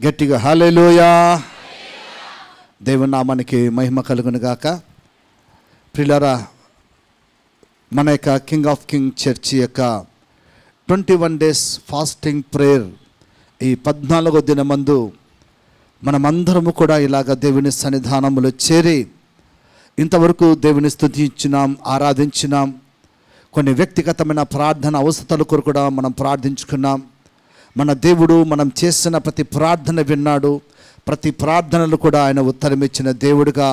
గట్టిగా హల్లెలూయా. దేవుని నామానికి మహిమ కలుగును గాక. ప్రియులారా, మన యొక్క కింగ్ ఆఫ్ కింగ్ చర్చి యొక్క 21 days ఫాస్టింగ్ ప్రేయర్ ఈ 14వ దినమందు మనమందరము కూడా ఇలాగ దేవుని సన్నిధానములో చేరి ఇంతవరకు దేవుని స్తుతించినాం, ఆరాధించినాం. కొన్ని వ్యక్తిగతమైన ప్రార్థన అవసరతల కొరకు కూడా మనం ప్రార్థించుకున్నాం. మన దేవుడు మనం చేసిన ప్రతి ప్రార్థన విన్నాడు. ప్రతి ప్రార్థనలు కూడా ఆయన ఉత్తరం ఇచ్చిన దేవుడుగా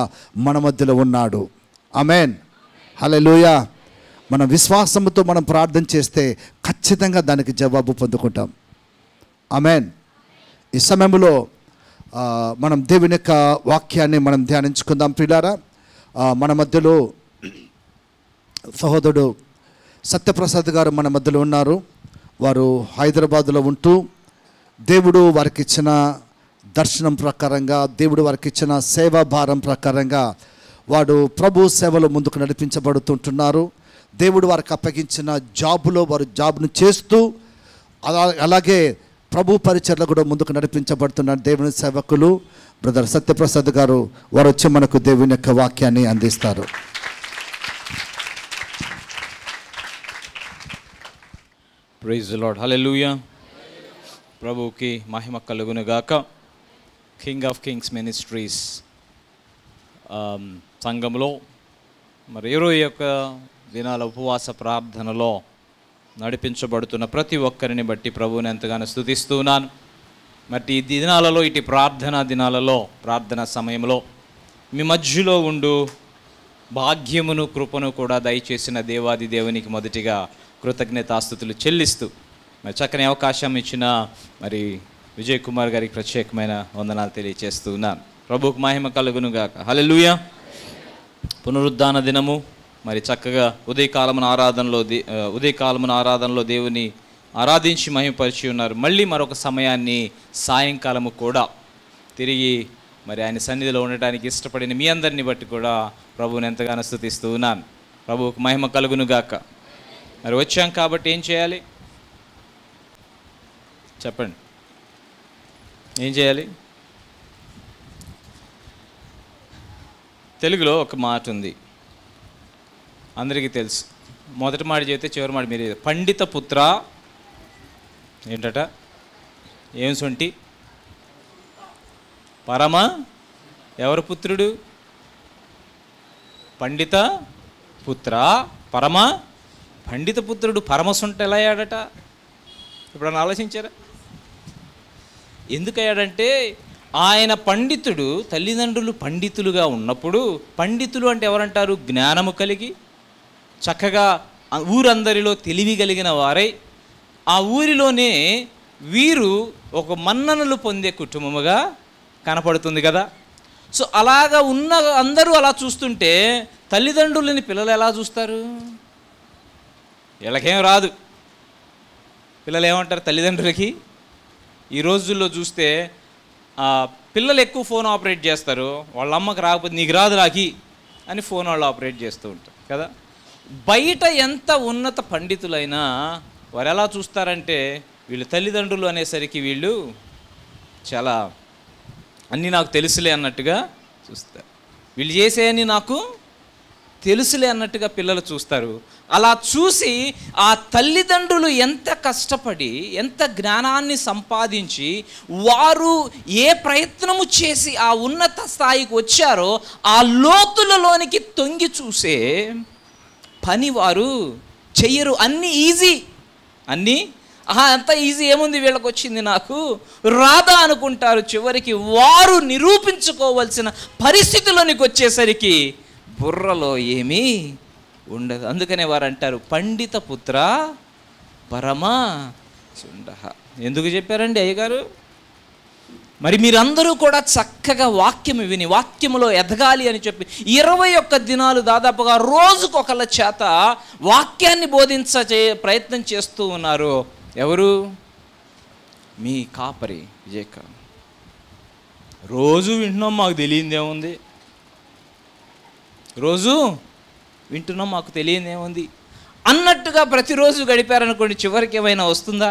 మన మధ్యలో ఉన్నాడు. ఆమేన్, హల్లెలూయా. మన విశ్వాసంతో మనం ప్రార్థన చేస్తే ఖచ్చితంగా దానికి జవాబు పొందుకుంటాం. ఆమేన్. ఈ సమయంలో మనం దేవుని యొక్క వాక్యాన్ని మనం ధ్యానించుకుందాం. ప్రియులారా, మన మధ్యలో సహోదరుడు సత్యప్రసాద్ గారు మన మధ్యలో ఉన్నారు. వారు హైదరాబాదులో ఉంటూ దేవుడు వారికి ఇచ్చిన దర్శనం ప్రకారంగా, దేవుడు వారికి ఇచ్చిన సేవా భారం ప్రకారంగా వాడు ప్రభు సేవలో ముందుకు నడిపించబడుతుంటున్నారు. దేవుడు వారికి అప్పగించిన జాబులో వారు జాబ్ను చేస్తూ అలాగే ప్రభు పరిచర్లో కూడా ముందుకు నడిపించబడుతున్న దేవుని సేవకులు బ్రదర్ సత్యప్రసాద్ గారు, వారు వచ్చి మనకు దేవుని యొక్క వాక్యాన్ని అందిస్తారు. ప్రైజ్ ది లార్డ్, హల్లెలూయా. ప్రభువుకి మహిమ కలుగును గాక. కింగ్ ఆఫ్ కింగ్స్ మినిస్ట్రీస్ సంఘంలో మరి 21 దినాల ఉపవాస ప్రార్థనలో నడిపించబడుతున్న ప్రతి ఒక్కరిని బట్టి ప్రభువుని ఎంతగానో స్తుతిస్తున్నాను. మరి ఈ దినాలలో, ఇటు ప్రార్థనా దినాలలో, ప్రార్థనా సమయంలో మీ మధ్యలో ఉండు భాగ్యమును కృపను కూడా దయచేసిన దేవాది దేవునికి మొదటిగా కృతజ్ఞతాస్తుతులు చెల్లిస్తూ మరి చక్కని అవకాశం ఇచ్చిన మరి విజయ్ కుమార్ గారికి ప్రత్యేకమైన వందనాలు తెలియజేస్తూ ఉన్నాను. ప్రభువుకు మహిమ కలుగును గాక. హల్లెలూయా. పునరుద్ధాన దినము మరి చక్కగా ఉదయకాలమున ఆరాధనలో దేవుని ఆరాధించి మహిమపరిచి ఉన్నారు. మళ్ళీ మరొక సమయాన్ని సాయంకాలము కూడా తిరిగి మరి ఆయన సన్నిధిలో ఉండటానికి ఇష్టపడిన మీ అందరిని బట్టి కూడా ప్రభువుని ఎంతగానో స్తుతిస్తూ ఉన్నాను. ప్రభువుకు మహిమ కలుగును గాక. మరి వచ్చాం కాబట్టి ఏం చేయాలి చెప్పండి? ఏం చేయాలి? తెలుగులో ఒక మాట ఉంది, అందరికీ తెలుసు. మొదటి మాట చెబితే చివరి మాట మీరు పండిత పుత్ర ఏంటట? ఏం సొంటి? పరమ ఎవరు పుత్రుడు? పండిత పుత్ర పరమ పండిత పుత్రుడు పరమసొంట ఎలా అయ్యాడట? ఎప్పుడన్నా ఆలోచించారా? ఎందుకయ్యాడంటే ఆయన పండితుడు, తల్లిదండ్రులు పండితులుగా ఉన్నప్పుడు, పండితులు అంటే ఎవరంటారు? జ్ఞానము కలిగి చక్కగా ఊరందరిలో తెలివి కలిగిన వారై ఆ ఊరిలోనే వీరు ఒక మన్ననలు పొందే కుటుంబముగా కనపడుతుంది కదా. సో అలాగా ఉన్న అందరూ అలా చూస్తుంటే తల్లిదండ్రులని పిల్లలు ఎలా చూస్తారు? వీళ్ళకేం రాదు. పిల్లలు ఏమంటారు తల్లిదండ్రులకి? ఈ రోజుల్లో చూస్తే పిల్లలు ఎక్కువ ఫోన్ ఆపరేట్ చేస్తారు. వాళ్ళ అమ్మకి రాకపోతే నీకు రాదు నాకి అని ఫోన్ వాళ్ళు ఆపరేట్ చేస్తూ ఉంటారు కదా. బయట ఎంత ఉన్నత పండితులైనా వారు ఎలా చూస్తారంటే వీళ్ళు తల్లిదండ్రులు అనేసరికి వీళ్ళు చాలా అన్నీ నాకు తెలుసులే అన్నట్టుగా చూస్తారు. వీళ్ళు చేసేయని నాకు తెలుసులే అన్నట్టుగా పిల్లలు చూస్తారు. అలా చూసి ఆ తల్లిదండ్రులు ఎంత కష్టపడి ఎంత జ్ఞానాన్ని సంపాదించి వారు ఏ ప్రయత్నము చేసి ఆ ఉన్నత స్థాయికి వచ్చారో ఆ లోతులలోనికి తొంగి చూసే పని వారు చెయ్యరు. అన్నీ ఈజీ, అన్నీ అంత ఈజీ ఏముంది వీళ్ళకి వచ్చింది నాకు రాదా అనుకుంటారు. చివరికి వారు నిరూపించుకోవాల్సిన పరిస్థితుల్లోనికి వచ్చేసరికి బుర్రలో ఏమీ ఉండదు. అందుకనే వారు అంటారు పండిత పుత్ర పరమ సుండ. ఎందుకు చెప్పారండి అయ్యగారు? మరి మీరందరూ కూడా చక్కగా వాక్యం విని వాక్యములో ఎదగాలి అని చెప్పి 21 దినాలు దాదాపుగా రోజుకొకళ్ళ చేత వాక్యాన్ని ప్రయత్నం చేస్తూ ఉన్నారు. ఎవరు? మీ కాపరి విజయ్. రోజు వింటున్నాం, మాకు తెలియదేముంది. రోజు వింటున్నాం, మాకు తెలియదేముంది అన్నట్టుగా ప్రతిరోజు గడిపారనుకోండి, చివరికి ఏమైనా వస్తుందా?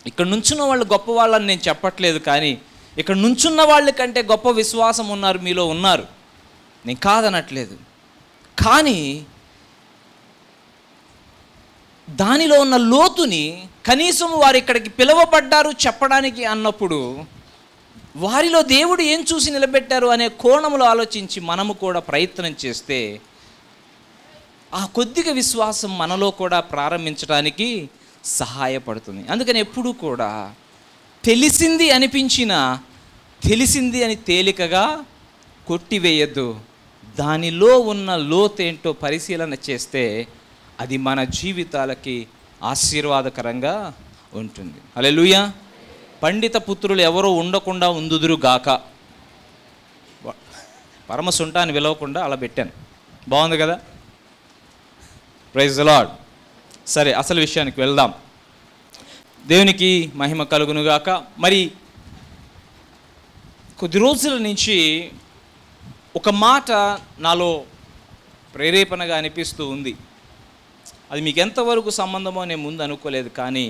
ఇక్కడ నుంచున్న వాళ్ళు గొప్ప వాళ్ళని నేను చెప్పట్లేదు, కానీ ఇక్కడ నుంచున్న వాళ్ళ కంటే గొప్ప విశ్వాసం ఉన్నారు, మీలో ఉన్నారు, నేను కాదనట్లేదు. కానీ దానిలో ఉన్న లోతుని కనీసం వారు ఇక్కడికి పిలువబడ్డారు చెప్పడానికి అన్నప్పుడు వారిలో దేవుడు ఏం చూసి నిలబెట్టారు అనే కోణంలో ఆలోచించి మనము కూడా ప్రయత్నం చేస్తే ఆ కొద్దిగా విశ్వాసం మనలో కూడా ప్రారంభించడానికి సహాయపడుతుంది. అందుకని ఎప్పుడూ కూడా తెలిసింది అనిపించినా తెలిసింది అని తేలికగా కొట్టివేయద్దు. దానిలో ఉన్న లోతేంటో పరిశీలన చేస్తే అది మన జీవితాలకి ఆశీర్వాదకరంగా ఉంటుంది. హల్లెలూయా. పండిత పుత్రులు ఎవరో ఉండకుండా ఉందుదురు గాక. పరమసుంట అని పిలవకుండా అలా పెట్టాను, బాగుంది కదా. Praise the Lord. సరే, అసలు విషయానికి వెళ్దాం. దేవునికి మహిమ కలుగునుగాక. మరి కొద్ది రోజుల నుంచి ఒక మాట నాలో ప్రేరేపణగా అనిపిస్తూ ఉంది. అది మీకు ఎంతవరకు సంబంధమో నేను ముందు అనుకోలేదు, కానీ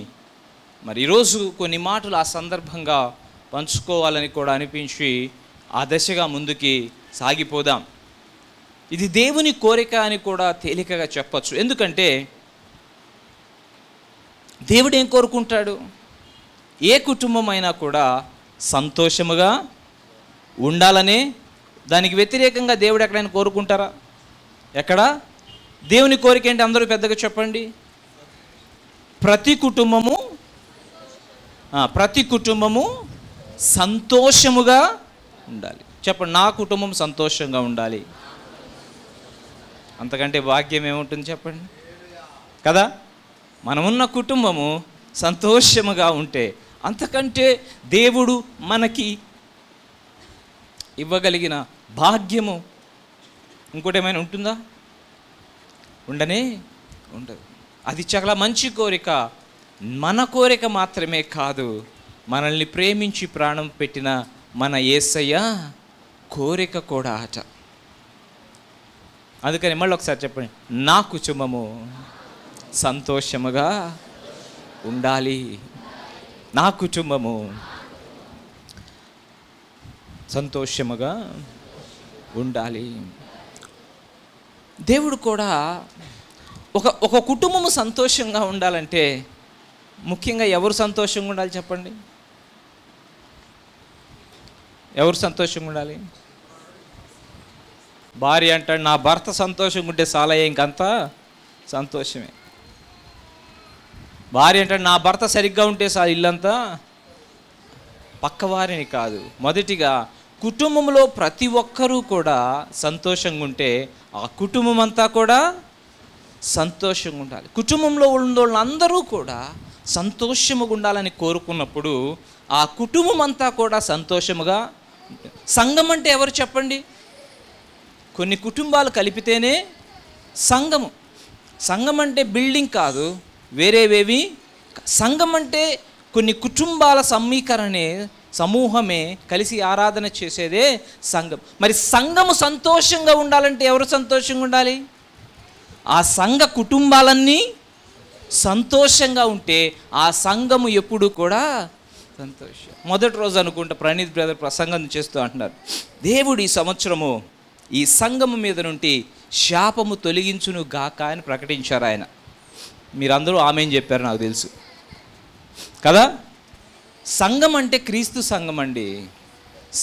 మరి ఈరోజు కొన్ని మాటలు ఆ సందర్భంగా పంచుకోవాలని కూడా అనిపించి ఆ దశగా ముందుకి సాగిపోదాం. ఇది దేవుని కోరిక అని కూడా తేలికగా చెప్పచ్చు. ఎందుకంటే దేవుడు ఏం కోరుకుంటాడు? ఏ కుటుంబం అయినా కూడా సంతోషముగా ఉండాలనే. దానికి వ్యతిరేకంగా దేవుడు ఎక్కడైనా కోరుకుంటారా? ఎక్కడ? దేవుని కోరిక ఏంటి? అందరూ పెద్దగా చెప్పండి. ప్రతి కుటుంబము సంతోషముగా ఉండాలి. చెప్పండి, నా కుటుంబం సంతోషంగా ఉండాలి. అంతకంటే భాగ్యం ఏముంటుంది చెప్పండి కదా. మనమున్న కుటుంబము సంతోషముగా ఉంటే అంతకంటే దేవుడు మనకి ఇవ్వగలిగిన భాగ్యము ఇంకోటి ఏమైనా ఉంటుందా? ఉండనే ఉండదు. అది చాలా మంచి కోరిక. మన కోరిక మాత్రమే కాదు, మనల్ని ప్రేమించి ప్రాణం పెట్టిన మన యేసయ్య కోరిక కూడా అట. అందుకని మళ్ళీ ఒకసారి చెప్పండి, నా కుటుంబము సంతోషముగా ఉండాలి. నా కుటుంబము సంతోషముగా ఉండాలి. దేవుడు కూడా ఒక కుటుంబము సంతోషంగా ఉండాలంటే ముఖ్యంగా ఎవరు సంతోషంగా ఉండాలి చెప్పండి? ఎవరు సంతోషంగా ఉండాలి? భార్య అంటాడు, నా భర్త సంతోషంగా ఉంటే చాలయ్యే, ఇంకంతా సంతోషమే. భార్య అంటాడు, నా భర్త సరిగ్గా ఉంటే చాలు, ఇల్లంతా. పక్కవారిని కాదు, మొదటిగా కుటుంబంలో ప్రతి ఒక్కరూ కూడా సంతోషంగా ఉంటే ఆ కుటుంబం అంతా కూడా సంతోషంగా ఉండాలి. కుటుంబంలో ఉన్న వాళ్ళందరూ కూడా సంతోషముగా ఉండాలని కోరుకున్నప్పుడు ఆ కుటుంబం అంతా కూడా సంతోషముగా. సంఘం అంటే ఎవరు చెప్పండి? కొన్ని కుటుంబాలు కలిపితేనే సంఘము. సంఘం అంటే బిల్డింగ్ కాదు, వేరేవేవి. సంఘం అంటే కొన్ని కుటుంబాల సమీకరణే, సమూహమే కలిసి ఆరాధన చేసేదే సంఘం. మరి సంఘము సంతోషంగా ఉండాలంటే ఎవరు సంతోషంగా ఉండాలి? ఆ సంఘ కుటుంబాలన్నీ సంతోషంగా ఉంటే ఆ సంఘము ఎప్పుడు కూడా సంతోషం. మొదటి రోజు అనుకుంటా ప్రణీత్ బ్రదర్ ప్రసంగం చేస్తూ అంటున్నారు, దేవుడు ఈ సంవత్సరము ఈ సంఘము మీద నుండి శాపము తొలగించును గాక అని ప్రకటించారు ఆయన. మీరందరూ ఆమెన్ చెప్పారు, నాకు తెలుసు కదా. సంఘం అంటే క్రీస్తు సంఘం అండి.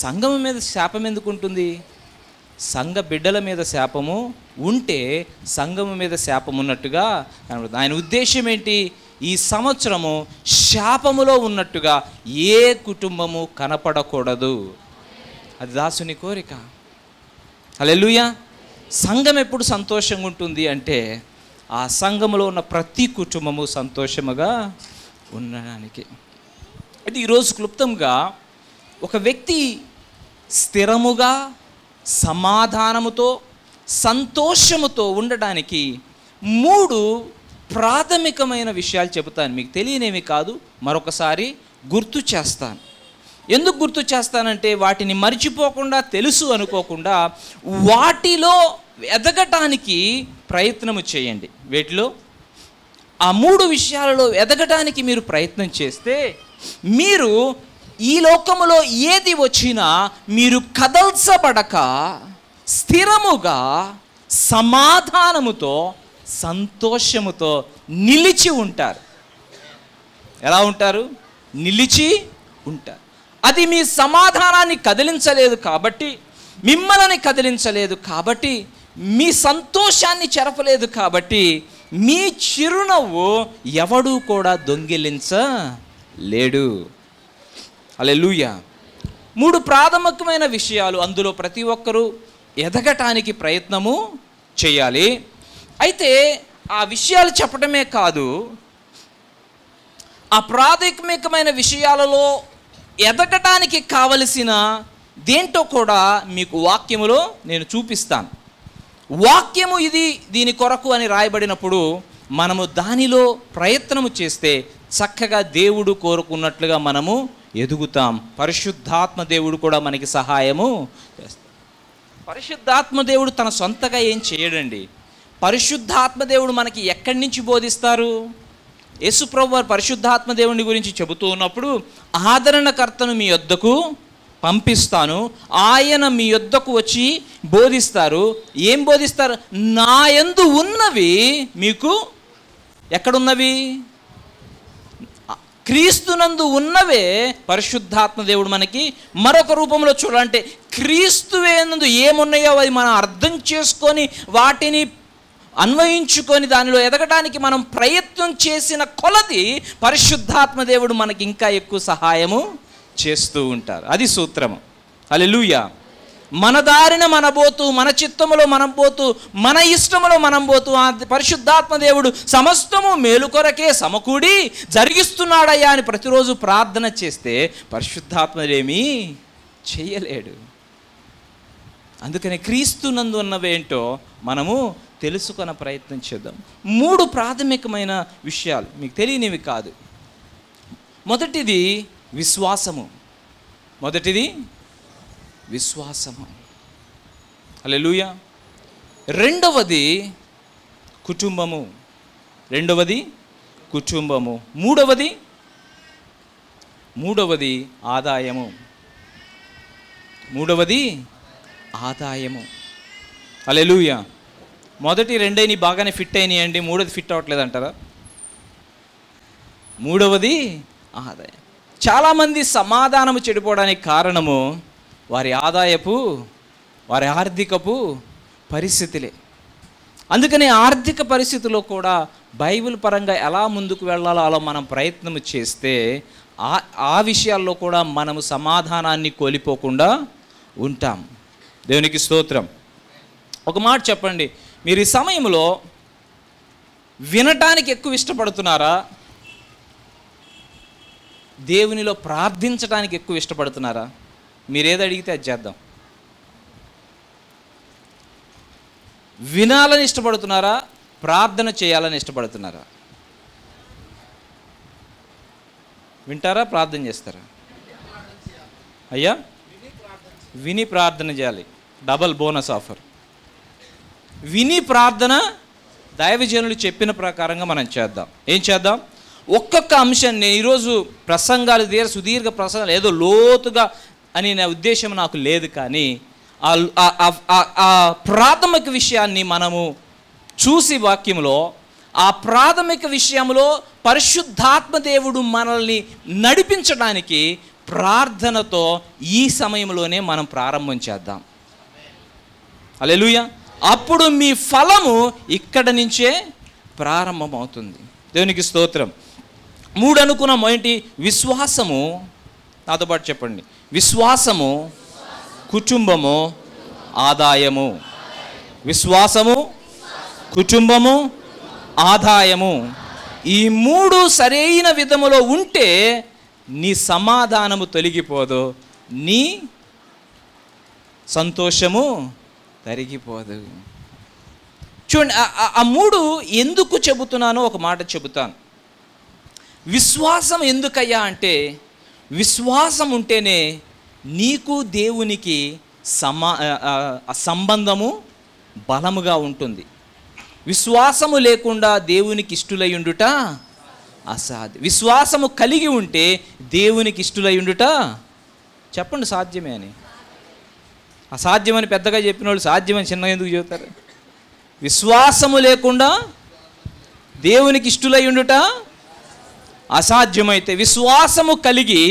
సంఘం మీద శాపం ఎందుకు ఉంటుంది? సంఘ బిడ్డల మీద శాపము ఉంటే సంఘము మీద శాపం ఉన్నట్టుగా కనబడుతుంది. ఆయన ఉద్దేశం ఏంటి? ఈ సంవత్సరము శాపములో ఉన్నట్టుగా ఏ కుటుంబము కనపడకూడదు. అది దాసుని కోరిక. హల్లెలూయా. సంఘం ఎప్పుడు సంతోషంగా ఉంటుంది అంటే ఆ సంఘములో ఉన్న ప్రతి కుటుంబము సంతోషముగా ఉండడానికి. అయితే ఈరోజు క్లుప్తంగా ఒక వ్యక్తి స్థిరముగా సమాధానముతో సంతోషముతో ఉండడానికి 3 ప్రాథమికమైన విషయాలు చెబుతాను. మీకు తెలియనేమి కాదు, మరొకసారి గుర్తు చేస్తాను. ఎందుకు గుర్తు చేస్తానంటే వాటిని మర్చిపోకుండా, తెలుసు అనుకోకుండా వాటిలో ఎదగటానికి ప్రయత్నము చేయండి. వీటిలో ఆ 3 విషయాలలో ఎదగడానికి మీరు ప్రయత్నం చేస్తే మీరు ఈ లోకములో ఏది వచ్చినా మీరు కదల్చబడక స్థిరముగా సమాధానముతో సంతోషముతో నిలిచి ఉంటారు. ఎలా ఉంటారు? నిలిచి ఉంటారు. అది మీ సమాధానాన్ని కదిలించలేదు కాబట్టి, మిమ్మల్ని కదిలించలేదు కాబట్టి, మీ సంతోషాన్ని చెరపలేదు కాబట్టి, మీ చిరునవ్వు ఎవడూ కూడా దొంగిలించలేడు. హల్లెలూయా. 3 ప్రాథమికమైన విషయాలు, అందులో ప్రతి ఒక్కరూ ఎదగటానికి ప్రయత్నము చేయాలి. అయితే ఆ విషయాలు చెప్పడమే కాదు, ఆ ప్రాథమికమైన విషయాలలో ఎదగటానికి కావలసిన దేంటో కూడా మీకు వాక్యములో నేను చూపిస్తాను. వాక్యము ఇది దీని కొరకు అని రాయబడినప్పుడు మనము దానిలో ప్రయత్నము చేస్తే చక్కగా దేవుడు కోరుకున్నట్లుగా మనము ఎదుగుతాం. పరిశుద్ధాత్మ దేవుడు కూడా మనకి సహాయము చేస్తాడు. పరిశుద్ధాత్మ దేవుడు తన సొంతగా ఏం చేయడండి. పరిశుద్ధాత్మ దేవుడు మనకి ఎక్కడి నుంచి బోధిస్తారు? యేసుప్రభు వారు పరిశుద్ధాత్మ దేవుని గురించి చెబుతూ ఉన్నప్పుడు, ఆదరణకర్తను మీ యొద్దకు పంపిస్తాను, ఆయన మీ యొద్దకు వచ్చి బోధిస్తారు. ఏం బోధిస్తారు? నా యందు ఉన్నవి మీకు ఎక్కడున్నవి? క్రీస్తునందు ఉన్నవే పరిశుద్ధాత్మ దేవుడు మనకి మరొక రూపంలో చూడాలంటే, క్రీస్తువేనందు ఏమున్నాయో అది మనం అర్థం చేసుకొని వాటిని అన్వయించుకొని దానిలో ఎదగడానికి మనం ప్రయత్నం చేసిన కొలది పరిశుద్ధాత్మ దేవుడు మనకి ఇంకా ఎక్కువ సహాయము చేస్తూ ఉంటారు. అది సూత్రము. హల్లెలూయా. మన దారిన మన పోతూ, మన చిత్తములో మనం పోతూ, మన ఇష్టములో మనం పోతూ, ఆ పరిశుద్ధాత్మ దేవుడు సమస్తము మేలు కొరకే సమకూడి జరిగిస్తున్నాడయ్యా అని ప్రతిరోజు ప్రార్థన చేస్తే పరిశుద్ధాత్మదేమీ చేయలేడు. అందుకని క్రీస్తునందు ఉన్నవేంటో మనము తెలుసుకునే ప్రయత్నం చేద్దాం. 3 ప్రాథమికమైన విషయాలు మీకు తెలియనివి కాదు. మొదటిది విశ్వాసము. హల్లెలూయా. రెండవది కుటుంబము. మూడవది ఆదాయము. హల్లెలూయా. మొదటి 2 బాగానే ఫిట్ అయినాయండి, 3వది ఫిట్ అవ్వట్లేదు అంటారా? 3వది ఆదాయం. చాలామంది సమాధానము చెడిపోవడానికి కారణము వారి ఆర్థికపు పరిస్థితులే. అందుకని ఆర్థిక పరిస్థితుల్లో కూడా బైబిల్ పరంగా ఎలా ముందుకు వెళ్ళాలో అలా మనం ప్రయత్నం చేస్తే ఆ విషయాల్లో కూడా మనము సమాధానాన్ని కోల్పోకుండా ఉంటాం. దేవునికి స్తోత్రం. ఒక మాట చెప్పండి, మీరు ఈ సమయంలో వినటానికి ఎక్కువ ఇష్టపడుతున్నారా, దేవునిలో ప్రార్థించడానికి ఎక్కువ ఇష్టపడుతున్నారా? మీరు ఏది అడిగితే అది చేద్దాం. వినాలని ఇష్టపడుతున్నారా, ప్రార్థన చేయాలని ఇష్టపడుతున్నారా? వింటారా, ప్రార్థన చేస్తారా? అయ్యా, విని ప్రార్థన చేయాలి. Double bonus offer. విని ప్రార్థన దైవజనులు చెప్పిన ప్రకారంగా మనం చేద్దాం. ఏం చేద్దాం? ఒక్కొక్క అంశాన్ని ఈరోజు ప్రసంగాలు సుదీర్ఘ ప్రసంగాలు ఏదో లోతుగా అని నా ఉద్దేశం నాకు లేదు, కానీ ఆ ప్రాథమిక విషయాన్ని మనము చూసి వాక్యంలో ఆ ప్రాథమిక విషయంలో పరిశుద్ధాత్మ దేవుడు మనల్ని నడిపించడానికి ప్రార్థనతో ఈ సమయంలోనే మనం ప్రారంభం చేద్దాం. హల్లెలూయా. అప్పుడు మీ ఫలము ఇక్కడ నుంచే ప్రారంభమవుతుంది. దేవునికి స్తోత్రం. 3 అనుకున్నాం. ఏంటి? విశ్వాసము. నాతో పాటు చెప్పండి. విశ్వాసము, కుటుంబము, ఆదాయము. విశ్వాసము, కుటుంబము, ఆదాయము. ఈ 3 సరైన విధములో ఉంటే నీ సమాధానము తొలగిపోదు, నీ సంతోషము తరిగిపోదు. చూడండి, ఆ 3 ఎందుకు చెబుతున్నానో ఒక మాట చెబుతాను. విశ్వాసం ఎందుకయ్యా అంటే, విశ్వాసం ఉంటేనే నీకు దేవునికి సంబంధము బలముగా ఉంటుంది. విశ్వాసము లేకుండా దేవునికి ఇష్టులై ఉండుట అసాధ్యం. విశ్వాసము కలిగి ఉంటే దేవునికి ఇష్టులై ఉండుట చెప్పండి సాధ్యమే అని. అసాధ్యమని పెద్దగా చెప్పిన వాళ్ళు సాధ్యమని చిన్నగా ఎందుకు చెబుతారు? విశ్వాసము లేకుండా దేవునికి ఇష్టులై ఉండుట అసాధ్యమైతే విశ్వాసము కలిగి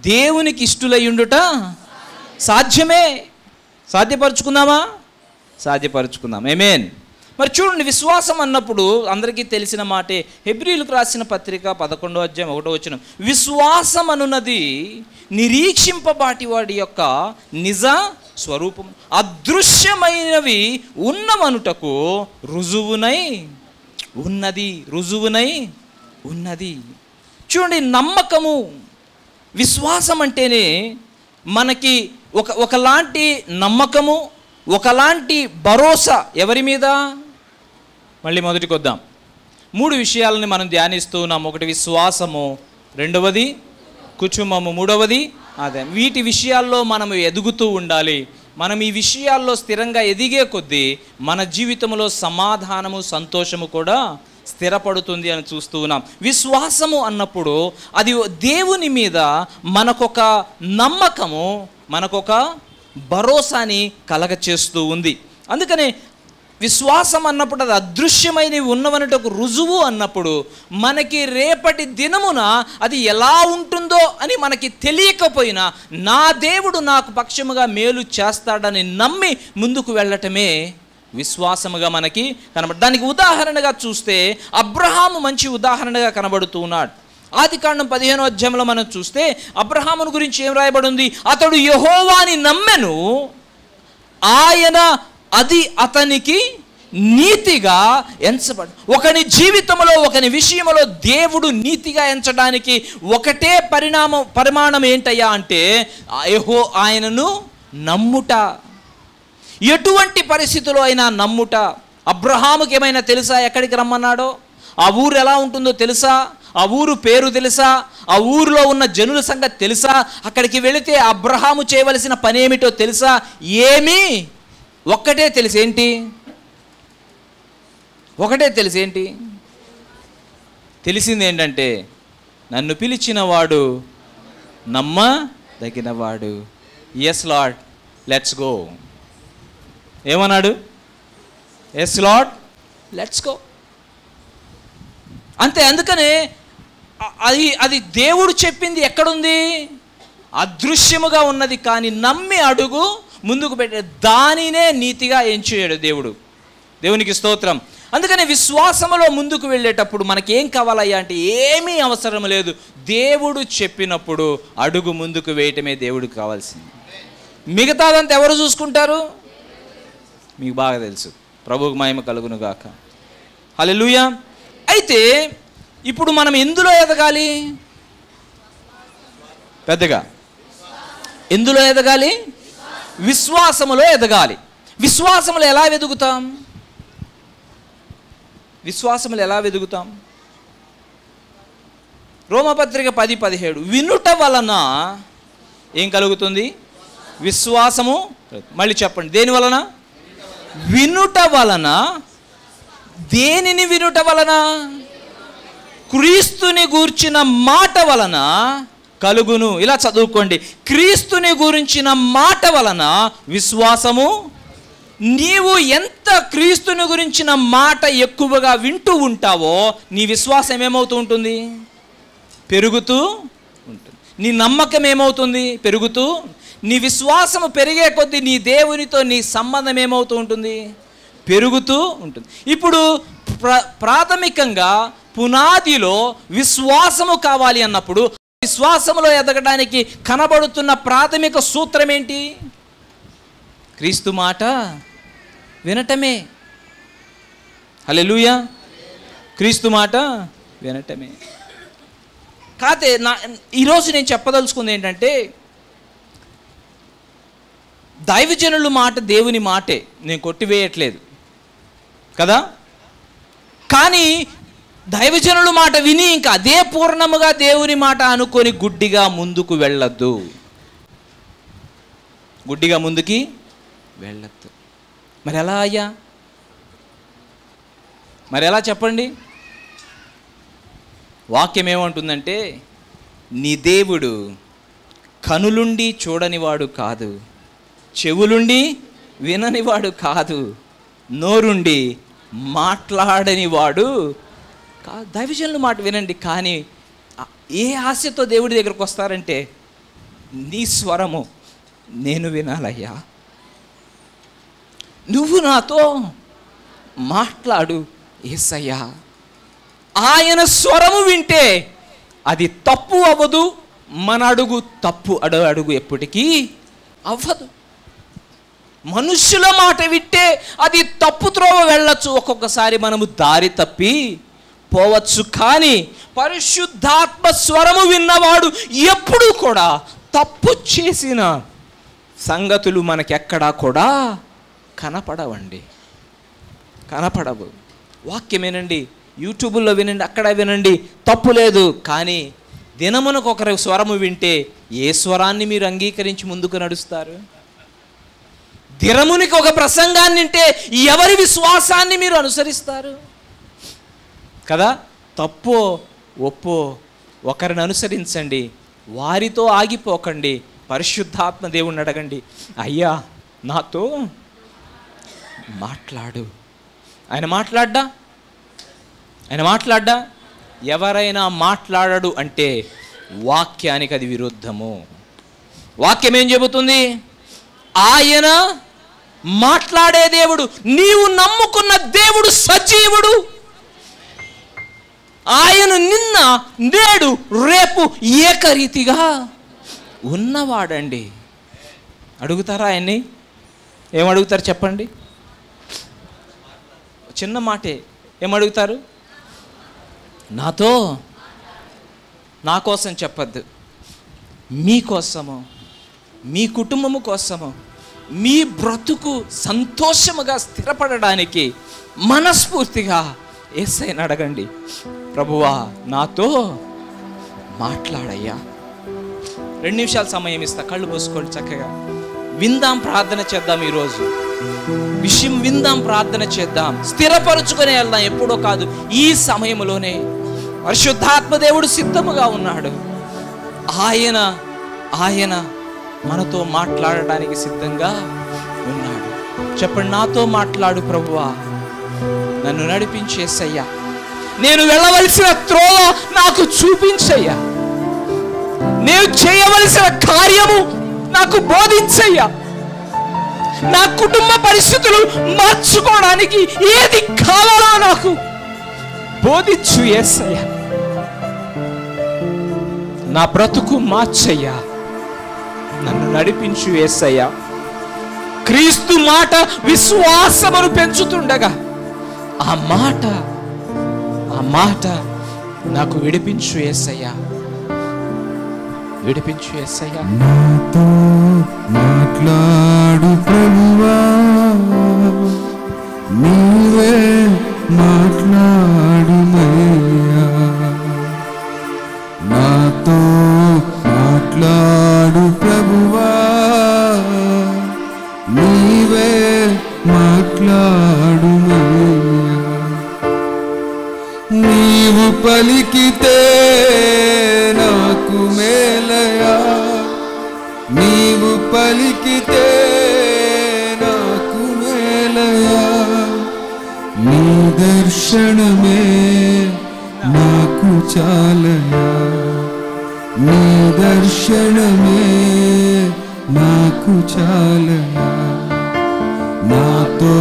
దేవునికి ఇష్టులై ఉండుట సాధ్యమే. సాధ్యపరుచుకుందామా? సాధ్యపరుచుకుందాం. ఆమేన్. మరి చూడండి, విశ్వాసం అన్నప్పుడు అందరికీ తెలిసిన మాటే. హెబ్రీయులకు రాసిన పత్రిక 11వ అధ్యాయం 1వ వచనం, విశ్వాసం అనున్నది నిరీక్షింపబాటి వాడి యొక్క నిజ స్వరూపం, అదృశ్యమైనవి ఉన్నవనుటకు రుజువునై ఉన్నది. రుజువునై ఉన్నది. చూడండి, నమ్మకము, విశ్వాసం అంటేనే మనకి ఒకలాంటి నమ్మకము, ఒకలాంటి భరోసా. ఎవరి మీద? మళ్ళీ మొదటికి వద్దాం. 3 విషయాలని మనం ధ్యానిస్తూ ఉన్నాం. ఒకటి విశ్వాసము, రెండవది కుటుంబము, మూడవది అదే. వీటి విషయాల్లో మనము ఎదుగుతూ ఉండాలి. మనం ఈ విషయాల్లో స్థిరంగా ఎదిగే కొద్దీ మన జీవితంలో సమాధానము, సంతోషము కూడా స్థిరపడుతుంది అని చూస్తూ ఉన్నాం. విశ్వాసము అన్నప్పుడు అది దేవుని మీద మనకొక నమ్మకము, మనకొక భరోసాని కలగచేస్తూ ఉంది. అందుకనే విశ్వాసం అన్నప్పుడు అది అదృశ్యమైనవి ఉన్నవన్నట్టు రుజువు అన్నప్పుడు మనకి రేపటి దినమున అది ఎలా ఉంటుందో అని మనకి తెలియకపోయినా నా దేవుడు నాకు పక్షముగా మేలు చేస్తాడని నమ్మి ముందుకు వెళ్ళటమే విశ్వాసముగా మనకి కనబడు. దానికి ఉదాహరణగా చూస్తే అబ్రహాము మంచి ఉదాహరణగా కనబడుతూ ఉన్నాడు. ఆదికాండం 15వ అధ్యాయంలో మనం చూస్తే అబ్రహామును గురించి ఏం రాయబడి ఉంది? అతడు యెహోవాని నమ్మెను, ఆయన అది అతనికి నీతిగా ఎంచబడు. ఒకని జీవితంలో, ఒకని విషయంలో దేవుడు నీతిగా ఎంచడానికి ఒకటే పరిమాణం ఏంటయ్యా అంటే ఆయనను నమ్ముట. ఎటువంటి పరిస్థితుల్లో అయినా నమ్ముట. అబ్రహాముకి ఏమైనా తెలుసా ఎక్కడికి రమ్మన్నాడో? ఆ ఊరు ఎలా ఉంటుందో తెలుసా? ఆ ఊరు పేరు తెలుసా? ఆ ఊరిలో ఉన్న జనుల సంగతి తెలుసా? అక్కడికి వెళితే అబ్రహాము చేయవలసిన పని ఏమిటో తెలుసా? ఏమీ. ఒక్కటే తెలుసు. ఏంటి? ఒకటే తెలుసు. ఏంటి? తెలిసింది ఏంటంటే నన్ను పిలిచిన వాడు నమ్మదగినవాడు. Yes Lord, let's go. ఏమన్నాడు? Yes Lord, let's go. అంతే. అందుకనే అది దేవుడు చెప్పింది ఎక్కడుంది? అదృశ్యముగా ఉన్నది. కానీ నమ్మి అడుగు, ముందుకు పెట్టే దానినే నీతిగా ఎంచేయడు దేవుడు. దేవునికి స్తోత్రం. అందుకని విశ్వాసములో ముందుకు వెళ్ళేటప్పుడు మనకేం కావాలయ్యా అంటే ఏమీ అవసరం లేదు. దేవుడు చెప్పినప్పుడు అడుగు ముందుకు వేయటమే దేవుడికి కావాల్సింది. మిగతాదంతా ఎవరు చూసుకుంటారు? మీకు బాగా తెలుసు. ప్రభువుకు మహిమ కలుగును గాక. హల్లెలూయా. అయితే ఇప్పుడు మనం ఎందులో ఎదగాలి? పెద్దగా ఎందులో ఎదగాలి? విశ్వాసములో ఎదగాలి. విశ్వాసములో ఎలా వెదుగుతాం? విశ్వాసములు ఎలా వెదుగుతాం? రోమపత్రిక 10:17 వినుట వలన ఏం కలుగుతుంది? విశ్వాసము. మళ్ళీ చెప్పండి, దేని వలన? వినుట వలన. దేనిని వినుట వలన? క్రీస్తుని గూర్చిన మాట వలన కలుగును. ఇలా చదువుకోండి, క్రీస్తుని గురించిన మాట వలన విశ్వాసము. నీవు ఎంత క్రీస్తుని గురించిన మాట ఎక్కువగా వింటూ ఉంటావో నీ విశ్వాసం ఏమవుతూ ఉంటుంది? పెరుగుతూ ఉంటుంది. నీ నమ్మకం ఏమవుతుంది? పెరుగుతూ. నీ విశ్వాసము పెరిగే కొద్దీ నీ దేవునితో నీ సంబంధం ఏమవుతూ ఉంటుంది? పెరుగుతూ ఉంటుంది. ఇప్పుడు ప్రాథమికంగా పునాదిలో విశ్వాసము కావాలి అన్నప్పుడు విశ్వాసములో ఎదగడానికి కనబడుతున్న ప్రాథమిక సూత్రం ఏంటి? క్రీస్తు మాట వినటమే. హల్లెలూయా. క్రీస్తు మాట వినటమే. కాతే ఈరోజు నేను చెప్పదలుచుకుంది ఏంటంటే దైవజనుల మాట దేవుని మాటే, నేను కొట్టివేయట్లేదు కదా. కానీ దైవజనుల మాట విని ఇంకా అదే పూర్ణముగా దేవుని మాట అనుకొని గుడ్డిగా ముందుకు వెళ్ళొద్దు. గుడ్డిగా ముందుకి వెళ్ళొద్దు. మరి ఎలా అయ్యా? మరి ఎలా చెప్పండి? వాక్యం ఏమంటుందంటే, నీ దేవుడు కనులుండి చూడనివాడు కాదు, చెవులుండి విననివాడు కాదు, నోరుండి మాట్లాడనివాడు కాదు. దైవజనుల మాట వినండి. కానీ ఏ ఆశతో దేవుడి దగ్గరకు వస్తారంటే, నీ స్వరము నేను వినాలయ్యా, నువ్వు నాతో మాట్లాడు యేసయ్యా. ఆయన స్వరము వింటే అది తప్పు అవ్వదు, మన అడుగు తప్పు అడుగు ఎప్పటికీ అవ్వదు. మనుష్యుల మాట వింటే అది తప్పు త్రోవ వెళ్ళచ్చు, ఒక్కొక్కసారి మనము దారి తప్పి పోవచ్చు. కానీ పరిశుద్ధాత్మ స్వరము విన్నవాడు ఎప్పుడూ కూడా తప్పు చేసిన సంగతులు మనకెక్కడా కూడా కనపడవండి, కనపడవు. వాక్యమేనండి, యూట్యూబ్లో వినండి, అక్కడ వినండి, తప్పు లేదు. కానీ దినమునకు ఒకరి స్వరము వింటే ఏ స్వరాన్ని మీరు అంగీకరించి ముందుకు నడుస్తారు? దినమునికి ఒక ప్రసంగాన్ని వింటే ఎవరి విశ్వాసాన్ని మీరు అనుసరిస్తారు కదా? తప్పో ఒప్పో ఒకరిని అనుసరించండి, వారితో ఆగిపోకండి. పరిశుద్ధాత్మ దేవుణ్ణి అడగండి, అయ్యా నాతో మాట్లాడు. ఆయన మాట్లాడ్డా? ఎవరైనా మాట్లాడడు అంటే వాక్యానికి అది విరుద్ధము. వాక్యం ఏం చెబుతుంది? ఆయన మాట్లాడే దేవుడు, నీవు నమ్ముకున్న దేవుడు సజీవుడు. ఆయన నిన్న నేడు రేపు ఏకరీతిగా ఉన్నవాడండి. అడుగుతారా ఆయన్ని? ఏమడుగుతారు చెప్పండి? చిన్న మాటే. ఏమడుగుతారు? నా కోసం చెప్పద్దు, మీకోసము, మీ కుటుంబము కోసము, మీ బ్రతుకు సంతోషముగా స్థిరపడడానికి మనస్ఫూర్తిగా యేసయ్యని అడగండి. ప్రభువా నాతో మాట్లాడయ్యా. 2 నిమిషాలు సమయం ఇస్తా, కళ్ళు మూసుకోండి, చక్కగా విందాం, ప్రార్థన చేద్దాం. ఈరోజు విషయం విందాం, ప్రార్థన చేద్దాం, స్థిరపరుచుకునే వెళ్దాం. ఎప్పుడో కాదు, ఈ సమయంలోనే పరిశుద్ధాత్మ దేవుడు సిద్ధముగా ఉన్నాడు. ఆయన మనతో మాట్లాడడానికి సిద్ధంగా ఉన్నాడు. చెప్పండి, నాతో మాట్లాడు ప్రభువా, నన్ను నడిపించేసయ్యా, నేను వెళ్ళవలసిన త్రోవ నాకు చూపించయ్యా, నేను చేయవలసిన కార్యము నాకు బోధించయ్యా, నా కుటుంబ పరిస్థితులు మార్చుకోవడానికి ఏది కావాలో నాకు బోధించు యేసయ్యా, నా బ్రతుకు మార్చయ్యా, నన్ను నడిపించు యేసయ్యా. క్రీస్తు మాట విశ్వాసమును పెంచుతుండగా ఆ మాట నాకు విడిపించు యేసయ్యా, విడిపించు యేసయ్యా. నాతో మాట్లాడు ప్రభువా, నీవే మాట్లాడుమయ్యా, నాతో మాట్లాడు ప్రభువా, నీవే మాట్లాడుమయ్యా. నీవు పలికితే నాకు మేలయా, నీవు పలికితే నాకు మేలయా, నీ దర్శనమే నాకు చాలయా, నీ దర్శనమే నాకు చాలయా. నాతో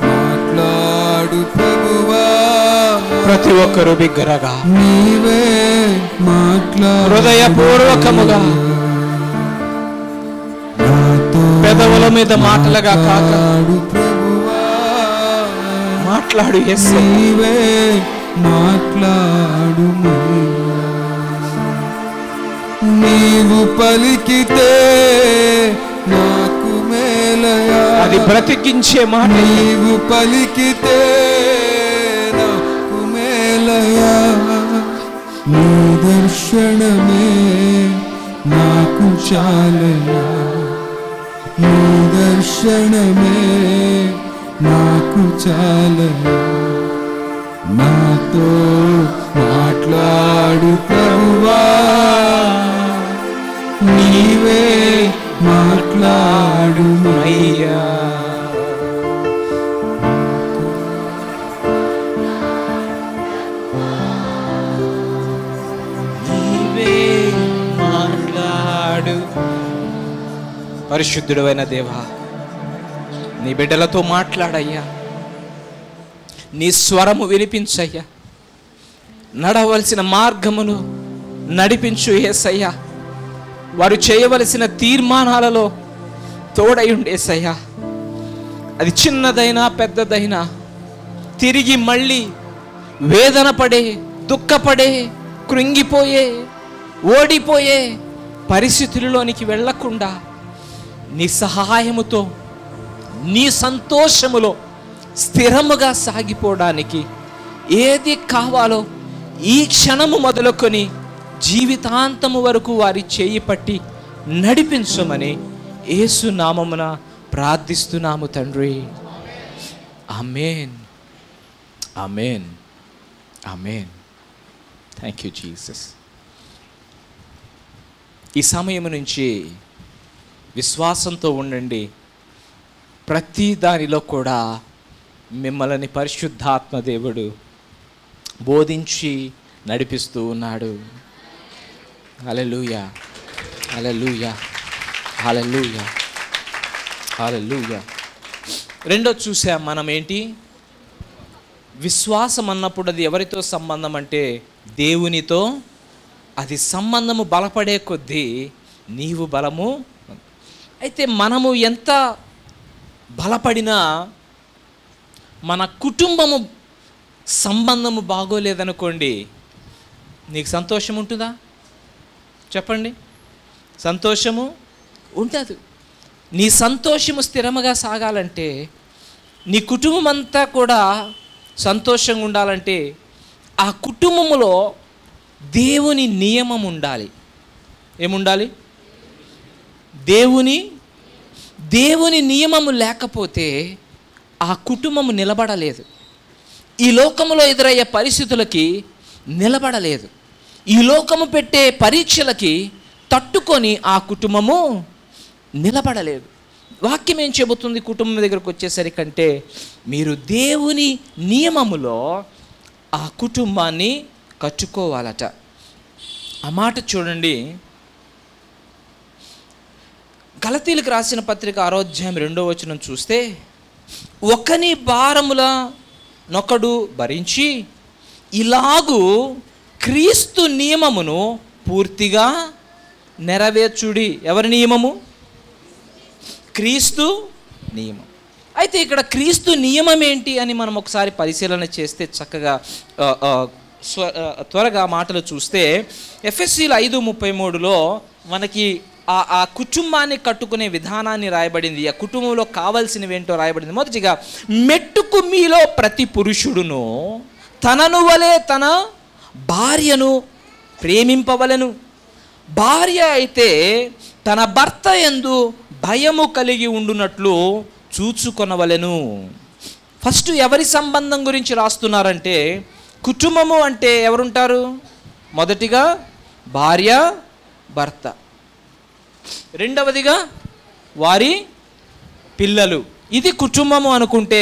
మాట్లాడు ప్రభువా, ప్రతి ఒక్కరూ బిగ్గరగా నీవే మాట్లాడు, హృదయపూర్వకముగా, పెదవుల మీద మాటలుగా కాక మాట్లాడు యేసయ్యా, నీవే మాట్లాడు. నీవు పలికితే నాకు మేలయా, అది బ్రతికించే మాట. నీవు పలికితే నాకు మేలయా, నీ దర్శనమే నాకు చాలయా, నీ దర్శనమే నాకు చాలయా. నాతో మాట్లాడు ప్రభువా, నీవే మాట్లాడు అయ్యా. నీవే మాట్లాడు. పరిశుద్ధుడైన దేవా, నీ బిడ్డలతో మాట్లాడయ్యా, నీ స్వరము వినిపించయ్యా, నడవలసిన మార్గమును నడిపించు యేసయ్యా, వారు చేయవలసిన తీర్మానాలలో తోడై ఉండేసయ్యా. అది చిన్నదైనా పెద్దదైనా తిరిగి మళ్ళీ వేదన పడే, దుఃఖపడే, కృంగిపోయే, ఓడిపోయే పరిస్థితులలోనికి వెళ్ళకుండా నీ సహాయముతో నీ సంతోషములో స్థిరముగా సాగిపోవడానికి ఏది కావాలో ఈ క్షణము మొదలుకొని జీవితాంతము వరకు వారి చేయి పట్టి నడిపించమని యేసు నామమున ప్రార్థిస్తున్నాము తండ్రి. Amen, amen, amen. Thank you Jesus. ఈ సమయం నుంచి విశ్వాసంతో ఉండండి. ప్రతి దానిలో కూడా మిమ్మల్ని పరిశుద్ధాత్మ దేవుడు బోధించి నడిపిస్తూ ఉన్నాడు. హల్లెలూయా, హల్లెలూయా, హల్లెలూయా, హల్లెలూయా. రెండో చూసాం మనం ఏంటి? విశ్వాసం అన్నప్పుడు అది ఎవరితో సంబంధం అంటే దేవునితో. అది సంబంధము బలపడే కొద్దీ నీవు బలము. అయితే మనము ఎంత బలపడినా మన కుటుంబము సంబంధము బాగోలేదనుకోండి, నీకు సంతోషం ఉంటుందా? చెప్పండి. సంతోషము ఉండదు. నీ సంతోషము స్థిరముగా సాగాలంటే, నీ కుటుంబం అంతా కూడా సంతోషంగా ఉండాలంటే, ఆ కుటుంబములో దేవుని నియమం ఉండాలి. ఏముండాలి? దేవుని నియమము లేకపోతే ఆ కుటుంబము నిలబడలేదు. ఈ లోకములో ఎదురయ్యే పరిస్థితులకి నిలబడలేదు. ఈ లోకము పెట్టే పరీక్షలకి తట్టుకొని ఆ కుటుంబము నిలబడలేదు. వాక్యం ఏం చెబుతుంది కుటుంబం దగ్గరకు వచ్చేసరికంటే, మీరు దేవుని నియమములో ఆ కుటుంబాన్ని కట్టుకోవాలట. ఆ మాట చూడండి. గలతీలకు రాసిన పత్రిక 6వ అధ్యాయం 2వ వచనం చూస్తే, ఒకని భారముల నొకడు భరించి ఇలాగూ క్రీస్తు నియమమును పూర్తిగా నెరవేర్చుడి. ఎవరి నియమము? క్రీస్తు నియమం. అయితే ఇక్కడ క్రీస్తు నియమం ఏంటి అని మనం ఒకసారి పరిశీలన చేస్తే చక్కగా త్వరగా మాటలు చూస్తే, ఎఫెసీయులు 5:33లో మనకి ఆ కుటుంబాన్ని కట్టుకునే విధానాన్ని రాయబడింది. ఆ కుటుంబంలో కావాల్సినవి ఏంటో రాయబడింది. మొదటిగా, మెట్టుకు మీలో ప్రతి పురుషుడును తనను వలె తన భార్యను ప్రేమింపవలెను. భార్య అయితే తన భర్త యందు భయము కలిగి ఉండునట్లు చూచుకొనవలెను. ఫస్ట్ ఎవరి సంబంధం గురించి రాస్తున్నారంటే, కుటుంబము అంటే ఎవరుంటారు? మొదటిగా భార్య, భర్త. రెండవదిగా వారి పిల్లలు. ఇది కుటుంబము అనుకుంటే,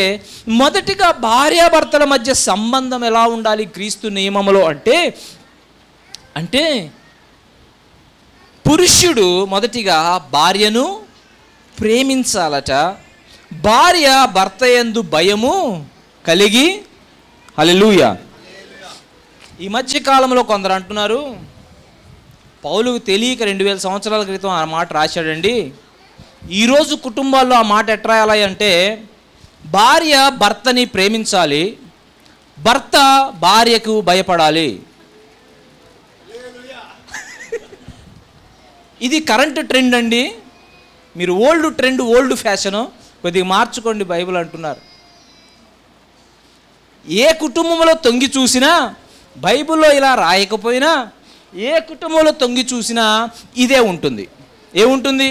మొదటిగా భార్యాభర్తల మధ్య సంబంధం ఎలా ఉండాలి క్రీస్తు నియమములో అంటే పురుషుడు మొదటిగా భార్యను ప్రేమించాలట. భార్య భర్త యందు భయము కలిగి. హల్లెలూయా. ఈ మధ్య కాలంలో కొందరు అంటున్నారు, పౌలుకు తెలియక 2000 సంవత్సరాల క్రితం ఆ మాట రాశాడండి. ఈరోజు కుటుంబాల్లో ఆ మాట ఎట్లా రాయాలి అంటే, భార్య భర్తని ప్రేమించాలి, భర్త భార్యకు భయపడాలి. ఇది కరెంట్ ట్రెండ్ అండి. మీరు ఓల్డ్ ట్రెండ్, ఓల్డ్ ఫ్యాషను కొద్దిగా మార్చుకోండి బైబిల్ అంటున్నారు. ఏ కుటుంబంలో తొంగి చూసినా, బైబిల్లో ఇలా రాయకపోయినా, ఏ కుటుంబంలో తొంగి చూసినా ఇదే ఉంటుంది. ఏముంటుంది?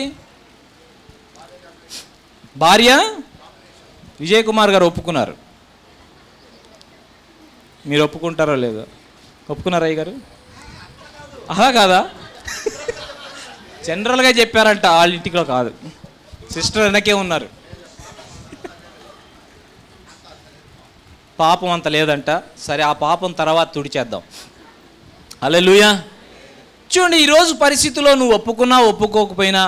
భార్య. విజయ్ కుమార్ గారు ఒప్పుకున్నారు. మీరు ఒప్పుకుంటారో లేదో? ఒప్పుకున్నారా అయ్య గారు? అలా కాదా? జనరల్గా చెప్పారంట, వాళ్ళ ఇంటిలో కాదు. సిస్టర్ వెనకే ఉన్నారు. పాపం అంత లేదంట. సరే, ఆ పాపం తర్వాత తుడిచేద్దాం. హల్లెలూయా. చూడండి, ఈరోజు పరిస్థితిలో నువ్వు ఒప్పుకున్నా ఒప్పుకోకపోయినా,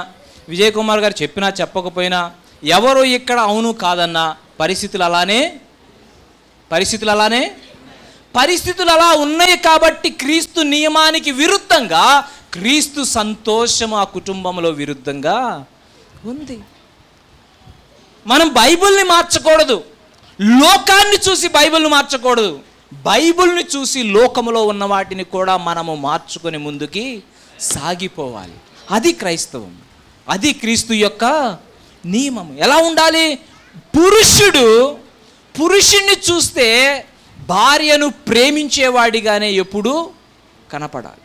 విజయ్ కుమార్ గారు చెప్పినా చెప్పకపోయినా, ఎవరు ఇక్కడ అవును కాదన్నా, పరిస్థితులు అలా ఉన్నాయి. కాబట్టి క్రీస్తు నియమానికి విరుద్ధంగా క్రీస్తు సంతోషం ఆ కుటుంబంలో విరుద్ధంగా ఉంది. మనం బైబిల్ని మార్చకూడదు, లోకాన్ని చూసి బైబిల్ని మార్చకూడదు. బైబిల్ని చూసి లోకములో ఉన్న వాటిని కూడా మనము మార్చుకొని ముందుకి సాగిపోవాలి. అది క్రైస్తవం, అది క్రీస్తు యొక్క నియమం. ఎలా ఉండాలి? పురుషుణ్ణి చూస్తే భార్యను ప్రేమించేవాడిగానే ఎప్పుడూ కనపడాలి.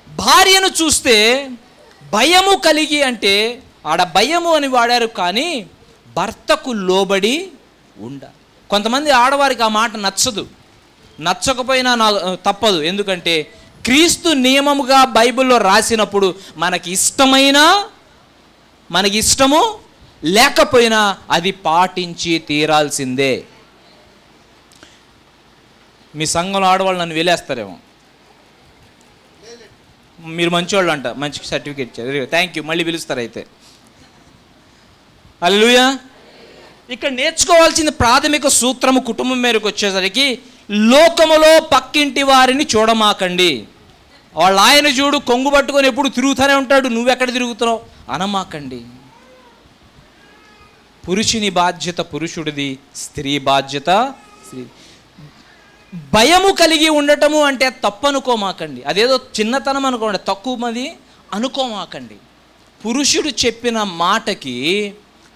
భార్యను చూస్తే భయము కలిగి, అంటే ఆడ భయము అని వాడారు, కానీ భర్తకు లోబడి ఉండాలి. కొంతమంది ఆడవారికి ఆ మాట నచ్చకపోయినా తప్పదు. ఎందుకంటే క్రీస్తు నియమముగా బైబిల్లో రాసినప్పుడు మనకి ఇష్టము లేకపోయినా అది పాటించి తీరాల్సిందే. మీ సంఘంలో ఆడవాళ్ళు నన్ను వెలేస్తారేమో, మీరు మంచివాళ్ళు అంట, మంచి సర్టిఫికేట్ ఇచ్చారు, థ్యాంక్ యూ, మళ్ళీ పిలుస్తారు అయితే. హల్లెలూయా. ఇక్కడ నేర్చుకోవాల్సిన ప్రాథమిక సూత్రము కుటుంబం మేరకు వచ్చేసరికి, లోకములో పక్కింటి వారిని చూడమాకండి. వాళ్ళ ఆయన చూడు కొంగు పట్టుకొని ఎప్పుడు తిరుగుతూనే ఉంటాడు, నువ్వెక్కడ తిరుగుతున్నావు అనమాకండి. పురుషుని బాధ్యత పురుషుడిది, స్త్రీ బాధ్యత స్త్రీ. భయము కలిగి ఉండటము అంటే తప్పనుకోమాకండి, అదేదో చిన్నతనం అనుకోండి, తక్కువది అనుకోమాకండి. పురుషుడు చెప్పిన మాటకి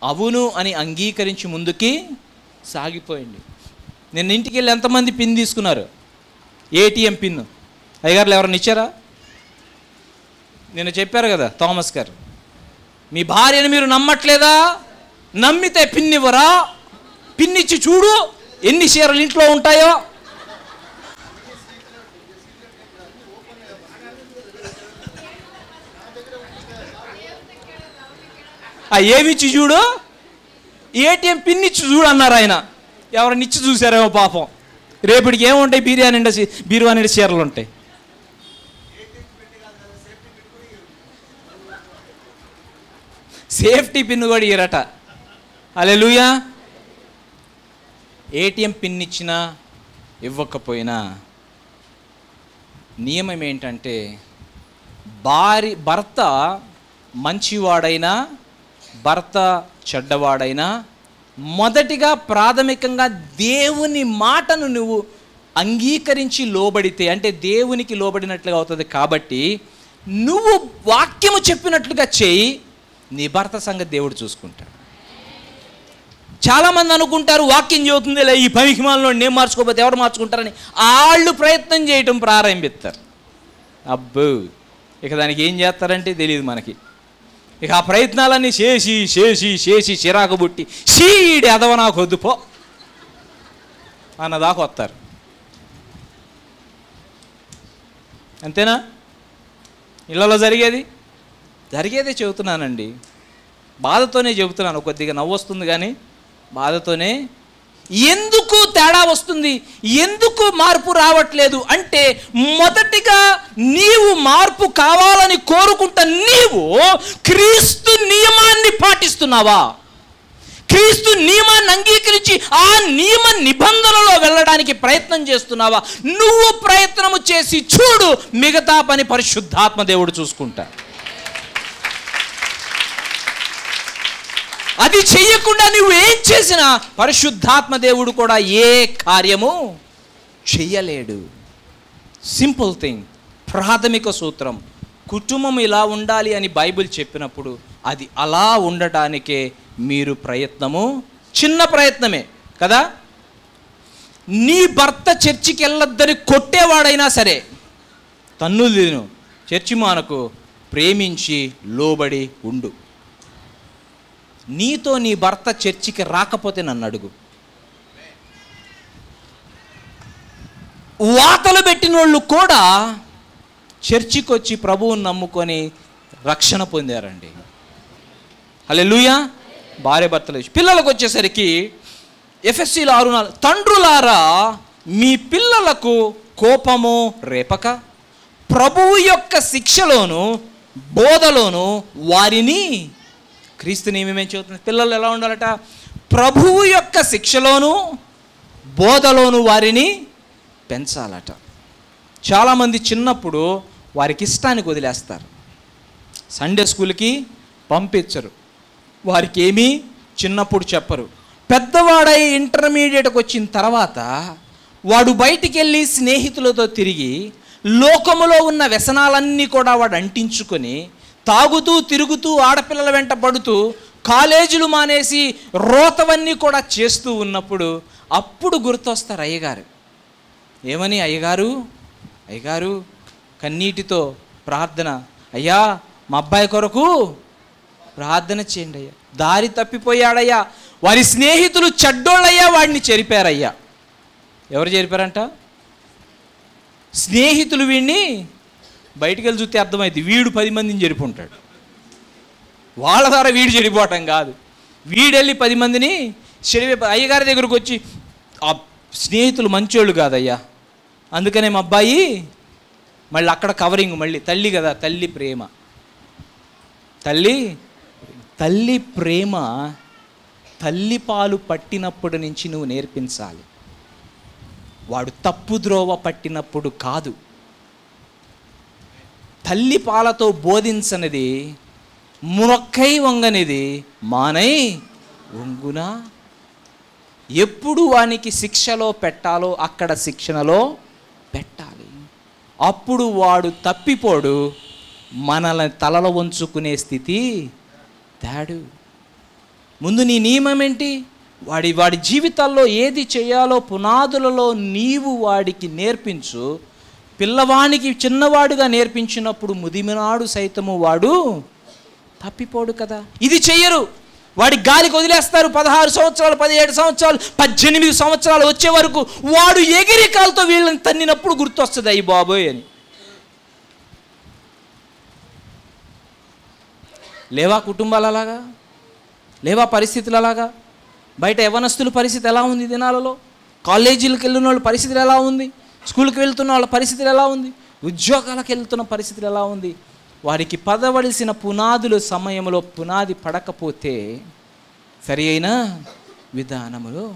అవును అని అంగీకరించి ముందుకి సాగిపోయింది. నేను ఇంటికి వెళ్ళి ఎంతమంది పిన్ తీసుకున్నారు? ఏటీఎం పిన్ అయ్యగారులు ఎవరైనా ఇచ్చారా? నేను చెప్పారు కదా థామస్ గారు, మీ భార్యను మీరు నమ్మట్లేదా? నమ్మితే పిన్ ఇవ్వరా? పిన్ ఇచ్చి చూడు ఎన్ని చీరలు ఇంట్లో ఉంటాయో. ఏమిచ్చి చూడు, ఏటీఎం పిన్ ఇచ్చి చూడు అన్నారు ఆయన. ఎవరైనా ఇచ్చి చూసారేమో పాపం. రేపటికి ఏముంటాయి? బీరువా నిండా చీరలు ఉంటాయి. సేఫ్టీ పిన్ కూడా ఇరట. హల్లెలూయా. ఏటీఎం పిన్ ఇచ్చినా ఇవ్వకపోయినా నియమం ఏంటంటే, భర్త మంచివాడైనా భర్త చెడ్డవాడైనా మొదటిగా ప్రాథమికంగా దేవుని మాటను నువ్వు అంగీకరించి లోబడితే, అంటే దేవునికి లోబడినట్లుగా అవుతుంది. కాబట్టి నువ్వు వాక్యము చెప్పినట్లుగా చేయి, నీ భర్త సంగతి దేవుడు చూసుకుంటాడు. చాలామంది అనుకుంటారు వాక్యం చెబుతుందిలే, ఈ పవికిమాలలో నేను మార్చుకోకపోతే ఎవరు మార్చుకుంటారని వాళ్ళు ప్రయత్నం చేయటం ప్రారంభిస్తారు. అబ్బో, ఇక దానికి ఏం చేస్తారంటే తెలియదు మనకి. ఇక ఆ ప్రయత్నాలన్నీ చేసి చేసి చేసి చిరాకు పుట్టి సీడి అదవ నాకు వద్దుపో అన్నదాకా వస్తారు. అంతేనా? ఇళ్ళలో జరిగేదే చెబుతున్నానండి, బాధతోనే చెబుతున్నాను. కొద్దిగా నవ్వు వస్తుంది కానీ బాధతోనే. ఎందుకు తేడా వస్తుంది, ఎందుకు మార్పు రావట్లేదు అంటే, మొదటిగా నీవు మార్పు కావాలని కోరుకుంటా నీవు క్రీస్తు నియమాన్ని పాటిస్తున్నావా? క్రీస్తు నియమాన్ని అంగీకరించి ఆ నియమ నిబంధనలో వెళ్ళడానికి ప్రయత్నం చేస్తున్నావా? నువ్వు ప్రయత్నము చేసి చూడు, మిగతా పని పరిశుద్ధాత్మ దేవుడు చూసుకుంటా. అది చెయ్యకుండా నువ్వు ఏం చేసినా పరిశుద్ధాత్మ దేవుడు కూడా ఏ కార్యము చెయ్యలేడు. సింపుల్ థింగ్, ప్రాథమిక సూత్రం. కుటుంబం ఇలా ఉండాలి అని బైబిల్ చెప్పినప్పుడు అది అలా ఉండటానికే మీరు ప్రయత్నము, చిన్న ప్రయత్నమే కదా. నీ భర్త చర్చికి వెళ్ళొద్దని కొట్టేవాడైనా సరే తన్నులు తిను, చర్చి మానకు, ప్రేమించి లోబడి ఉండు. నీతో నీ భర్త చర్చికి రాకపోతే నన్ను అడుగు. వాతలు పెట్టిన వాళ్ళు కూడా చర్చికి వచ్చి ప్రభువుని నమ్ముకొని రక్షణ పొందారండి. హల్లెలూయా. భార్య భర్తలు. పిల్లలకు వచ్చేసరికి ఎఫెసీయులు 6:4, తండ్రులారా మీ పిల్లలకు కోపము రేపక ప్రభువు యొక్క శిక్షలోను బోధలోను వారిని, క్రీస్తు నియమం ఏం చెబుతుంది? పిల్లలు ఎలా ఉండాలట? ప్రభువు యొక్క శిక్షలోను బోధలోను వారిని పెంచాలట. చాలామంది చిన్నప్పుడు వారికి ఇష్టానికి వదిలేస్తారు, సండే స్కూల్కి పంపించరు, వారికి ఏమీ చిన్నప్పుడు చెప్పరు. పెద్దవాడై ఇంటర్మీడియట్కి వచ్చిన తర్వాత వాడు బయటికి వెళ్ళి స్నేహితులతో తిరిగి లోకములో ఉన్న వ్యసనాలన్నీ కూడా వాడు అంటించుకొని తాగుతూ తిరుగుతూ ఆడపిల్లల వెంట పడుతూ కాలేజీలు మానేసి రోతవన్నీ కూడా చేస్తూ ఉన్నప్పుడు అప్పుడు గుర్తొస్తారు అయ్యగారు. ఏమని? అయ్యగారు కన్నీటితో ప్రార్థన, అయ్యా మా అబ్బాయి కొరకు ప్రార్థన చేయండి అయ్యా, దారి తప్పిపోయాడయ్యా, వారి స్నేహితులు చెడ్డోళ్ళయ్యా, వాడిని చెరిపారయ్యా. ఎవరు చెరిపారంట? స్నేహితులు. వీడిని బయటికి వెళ్ళి చూస్తే అర్థమైంది వీడు 10 మందిని చెరిపుంటాడు. వాళ్ళ ద్వారా వీడు చెడిపోవటం కాదు, వీడెళ్ళి 10 మందిని చెడిపే. అయ్యగారి దగ్గరకు వచ్చి, ఆ స్నేహితులు మంచోళ్ళు కాదయ్యా, అందుకనే మా అబ్బాయి, మళ్ళీ అక్కడ కవరింగ్, మళ్ళీ తల్లి కదా, తల్లి ప్రేమ. తల్లి ప్రేమ తల్లి పాలు పట్టినప్పటి నుంచి నువ్వు నేర్పించాలి, వాడు తప్పు ద్రోవ పట్టినప్పుడు కాదు. తల్లి పాలతో బోధించనిది మురక్కై వంగనిది మానై వంగునా. ఎప్పుడు వానికి శిక్షలో పెట్టాలో అక్కడ శిక్షణలో పెట్టాలి, అప్పుడు వాడు తప్పిపోడు, మనల్ని తలలో వంచుకునే స్థితి తేడు. ముందు నీ నియమం ఏంటి? వాడి జీవితాల్లో ఏది చేయాలో పునాదులలో నీవు వాడికి నేర్పించు. పిల్లవానికి చిన్నవాడుగా నేర్పించినప్పుడు ముదిమినాడు సైతము వాడు తప్పిపోడు కదా. ఇది చెయ్యరు, వాడి గాలికి వదిలేస్తారు. 16 సంవత్సరాలు, 17 సంవత్సరాలు, 18 సంవత్సరాలు వచ్చే వరకు వాడు ఎగిరి కాలుతో వీళ్ళని తన్నినప్పుడు గుర్తొస్తుంది అయ్యి బాబోయ్ అని. లేవా కుటుంబాలు అలాగా? లేవా పరిస్థితులు అలాగా? బయట యవనస్తుల పరిస్థితి ఎలా ఉంది దినాలలో? కాలేజీలకు వెళ్ళిన వాళ్ళ పరిస్థితులు ఎలా ఉంది? స్కూల్కి వెళ్తున్న వాళ్ళ పరిస్థితులు ఎలా ఉంది? ఉద్యోగాలకు వెళ్తున్న పరిస్థితులు ఎలా ఉంది? వారికి పదవలసిన పునాదుల సమయంలో పునాది పడకపోతే సరి అయిన విధానములో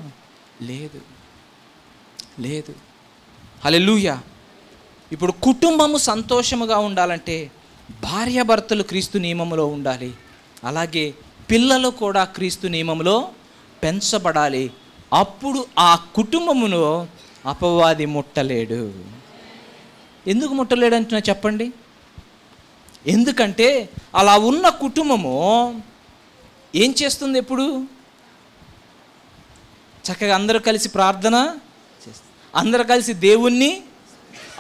లేదు. హల్లెలూయా. ఇప్పుడు కుటుంబము సంతోషముగా ఉండాలంటే భార్యాభర్తలు క్రీస్తు నియమములో ఉండాలి, అలాగే పిల్లలు కూడా క్రీస్తు నియమములో పెంచబడాలి. అప్పుడు ఆ కుటుంబమును అపవాది ముట్టలేడు. ఎందుకు ముట్టలేడు అంటున్నా చెప్పండి? ఎందుకంటే అలా ఉన్న కుటుంబము ఏం చేస్తుంది? ఎప్పుడు చక్కగా అందరూ కలిసి ప్రార్థన చేస్తారు, అందరూ కలిసి దేవుణ్ణి,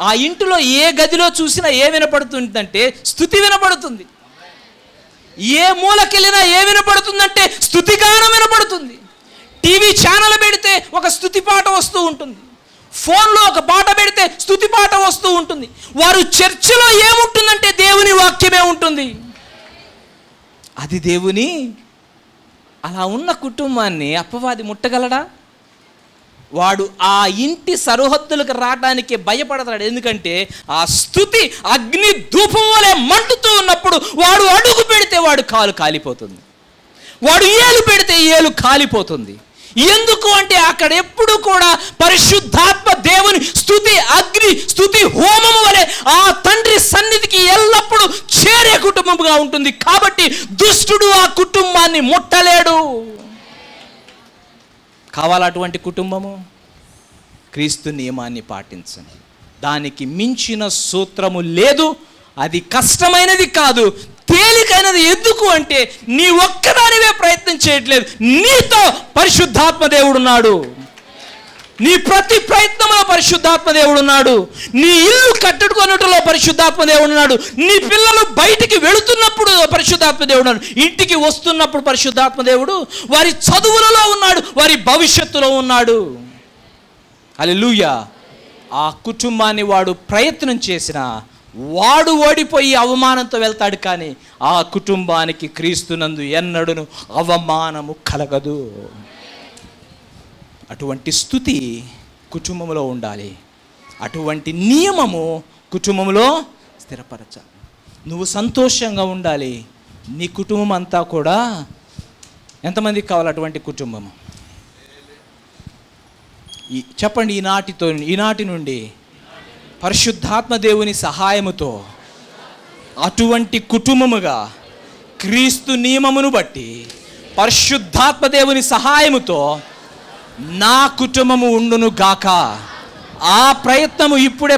ఆ ఇంటిలో ఏ గదిలో చూసినా ఏ వినపడుతుందంటే స్తుతి వినపడుతుంది, ఏ మూలకెళ్ళినా ఏ వినపడుతుందంటే స్తుతిగానం వినపడుతుంది. టీవీ ఛానల్ పెడితే ఒక స్తుతి పాట వస్తూ ఉంటుంది, ఫోన్లో ఒక పాట పెడితే స్తుతి పాట వస్తూ ఉంటుంది. వారు చర్చిలో ఏముంటుందంటే దేవుని వాక్యమే ఉంటుంది. అది దేవుని. అలా ఉన్న కుటుంబాన్ని అపవాది ముట్టగలడా? వాడు ఆ ఇంటి సరిహద్దులకు రావడానికి భయపడతాడు. ఎందుకంటే ఆ స్తుతి అగ్ని ధూపం వలె మండుతూ ఉన్నప్పుడు వాడు అడుగు పెడితే వాడు కాలు కాలిపోతుంది, వాడు ఏలు పెడితే ఏలు కాలిపోతుంది. ఎందుకు అంటే అక్కడ ఎప్పుడు కూడా పరిశుద్ధాత్మ దేవుని స్తుతి అగ్ని స్తుతి హోమము వలె ఆ తండ్రి సన్నిధికి ఎల్లప్పుడూ చేరే కుటుంబముగా ఉంటుంది. కాబట్టి దుష్టుడు ఆ కుటుంబాన్ని ముట్టలేడు. కావాలా అటువంటి కుటుంబము? క్రీస్తు నియమాన్ని పాటించండి, దానికి మించిన సూత్రము లేదు. అది కష్టమైనది కాదు, తేలికైనది. ఎందుకు అంటే నీ ఒక్కదానివే ప్రయత్నం చేయట్లేదు, నీతో పరిశుద్ధాత్మ దేవుడు ఉన్నాడు. నీ ప్రతి ప్రయత్నంలో పరిశుద్ధాత్మ దేవుడు ఉన్నాడు. నీ ఇల్లు కట్టుకొనుటలో పరిశుద్ధాత్మ దేవుడు ఉన్నాడు. నీ పిల్లలు బయటికి వెళుతున్నప్పుడు పరిశుద్ధాత్మ దేవుడు ఉన్నాడు. ఇంటికి వస్తున్నప్పుడు పరిశుద్ధాత్మ దేవుడు వారి చదువులలో ఉన్నాడు, వారి భవిష్యత్తులో ఉన్నాడు. హల్లెలూయా. ఆ కుటుంబాన్ని వాడు ప్రయత్నం చేసినా వాడు ఓడిపోయి అవమానంతో వెళ్తాడు, కానీ ఆ కుటుంబానికి క్రీస్తునందు ఎన్నడూను అవమానము కలగదు. అటువంటి స్థుతి కుటుంబంలో ఉండాలి. అటువంటి నియమము కుటుంబంలో స్థిరపరచాలి. నువ్వు సంతోషంగా ఉండాలి, నీ కుటుంబం అంతా కూడా. ఎంతమందికి కావాలి అటువంటి కుటుంబము? చెప్పండి. ఈనాటి నుండి పరిశుద్ధాత్మ దేవుని సహాయముతో అటువంటి కుటుంబముగా క్రీస్తు నియమమును బట్టి పరిశుద్ధాత్మ దేవుని సహాయముతో నా కుటుంబము ఉండును గాక. ఆ ప్రయత్నము ఇప్పుడే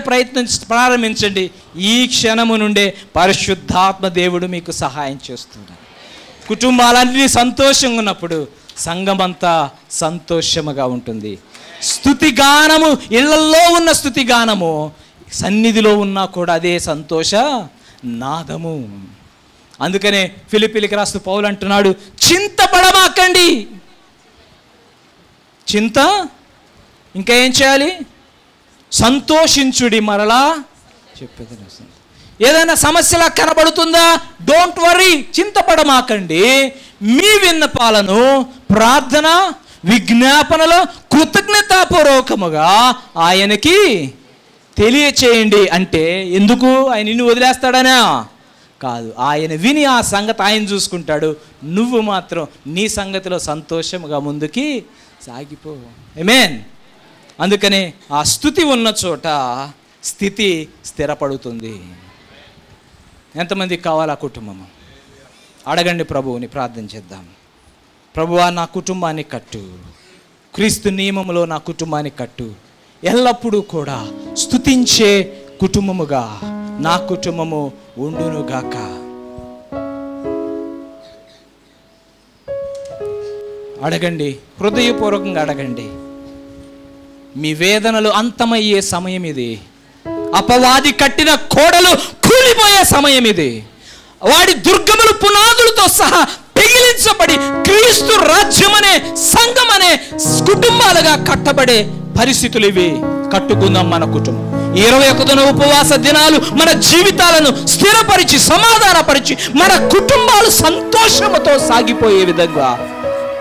ప్రారంభించండి. ఈ క్షణము నుండే పరిశుద్ధాత్మ దేవుడు మీకు సహాయం చేస్తున్నాడు. కుటుంబాలన్నీ సంతోషంగా ఉన్నప్పుడు సంఘమంతా సంతోషముగా ఉంటుంది. స్తుతిగానము, ఇళ్లలో ఉన్న స్తుతిగానము సన్నిధిలో ఉన్నా కూడా అదే సంతోష నాదము. అందుకనే ఫిలిప్పీలకు రాస్తూ పౌలు అంటున్నాడు, చింతపడమాకండి. చింత ఇంకా ఏం చేయాలి? సంతోషించుడి. మరలా చెప్పేది ఏదైనా సమస్యలా కనబడుతుందా? Don't worry, చింతపడమాకండి. మీ విన్నపాలను ప్రార్థన విజ్ఞాపనలో కృతజ్ఞతాపూర్వకముగా ఆయనకి తెలియచేయండి. అంటే ఎందుకు? ఆయన నిన్ను వదిలేస్తాడనా? కాదు. ఆయన విని ఆ సంగతి ఆయన చూసుకుంటాడు. నువ్వు మాత్రం నీ సంగతిలో సంతోషముగా ముందుకి సాగిపో. ఆమేన్. అందుకనే ఆ స్తుతి ఉన్న చోట స్థితి స్థిరపడుతుంది. ఎంతమందికి కావాలి ఆ కుటుంబము? అడగండి, ప్రభువుని ప్రార్థన చేద్దాం. ప్రభువా, నా కుటుంబాన్ని కట్టు, క్రీస్తు నియమములో నా కుటుంబాన్ని కట్టు. ఎల్లప్పుడూ కూడా స్తుతించే కుటుంబముగా నా కుటుంబము ఉండునుగాక. అడగండి, హృదయపూర్వకంగా అడగండి. మీ వేదనలు అంతమయ్యే సమయం ఇది. అపవాది కట్టిన కోడలు కూలిపోయే సమయం ఇది. వాడి దుర్గములు పునాదులతో సహా పెగిలించబడి క్రీస్తు రాజ్యం అనే సంఘం అనే కుటుంబాలుగా కట్టబడే పరిస్థితులు ఇవి. కట్టుకుందాం మన కుటుంబం. 21 ఉపవాస దినాలు మన జీవితాలను స్థిరపరిచి సమాధానపరిచి మన కుటుంబాలు సంతోషముతో సాగిపోయే విధంగా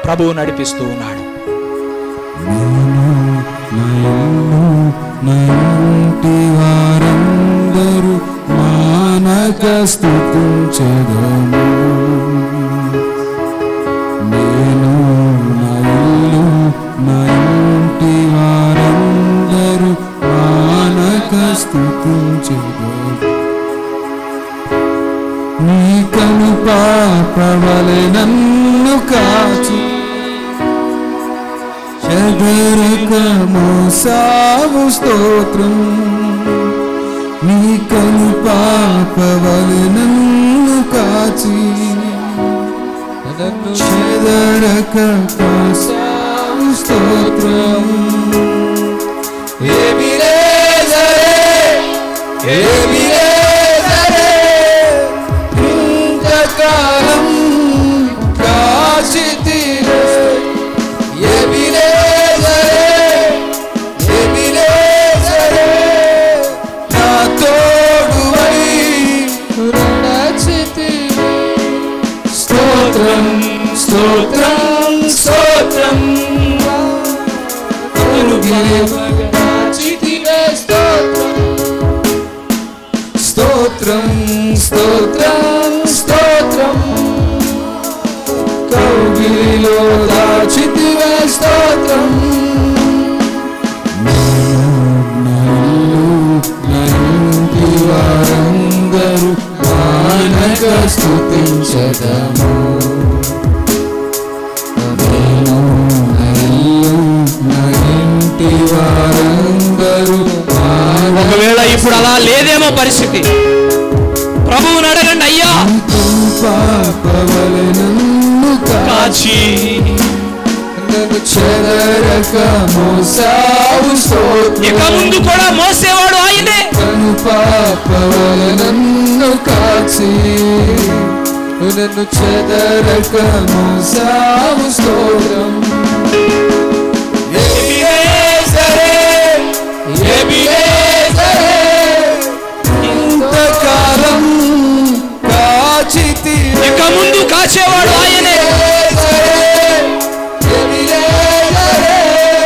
ప్రభువు నడిపిస్తూ ఉన్నాడు. వారందరూ మానక స్తుతించెదము. నేను నా ఇల్లు నా ఇంటి వారందరూ మానక స్తుతించెదము. నీ కను పాపవలె నన్ను కాచి చెదరక మోసావు స్తోత్రం. నీ కను పాపవలె నన్ను కాచి చెదరక మోసావు స్తోత్రం. ఎబినేజరే ఎబినేజరే ఇంతకాలం కాచితివే. స్తోత్రం స్తోత్రం స్తోత్రం స్తోత్రం స్తోత్రం స్తోత్రం కౌగిలిలో దాచితివే స్తోత్రం. వారందరూ మానక స్తుతించెదము. నేను నా ఇల్లు నా ఇంటి వారందరూ. ఒకవేళ ఇప్పుడు అలా లేదేమో పరిస్థితి, ప్రభువుని అడగండి. అయ్యా, పాపవలె నన్ను కాచి చెదరక మోసావు స్తోత్రం. ఇక ముందు కూడా మోసేవాడు ఆయనే. కను పాపవలె నన్ను కాచి నన్ను చెదరక మోసావు స్తోత్రం. ఎబినేజరే ఎబినేజరే ఇక ముందు కాచేవాడు ఆయనే.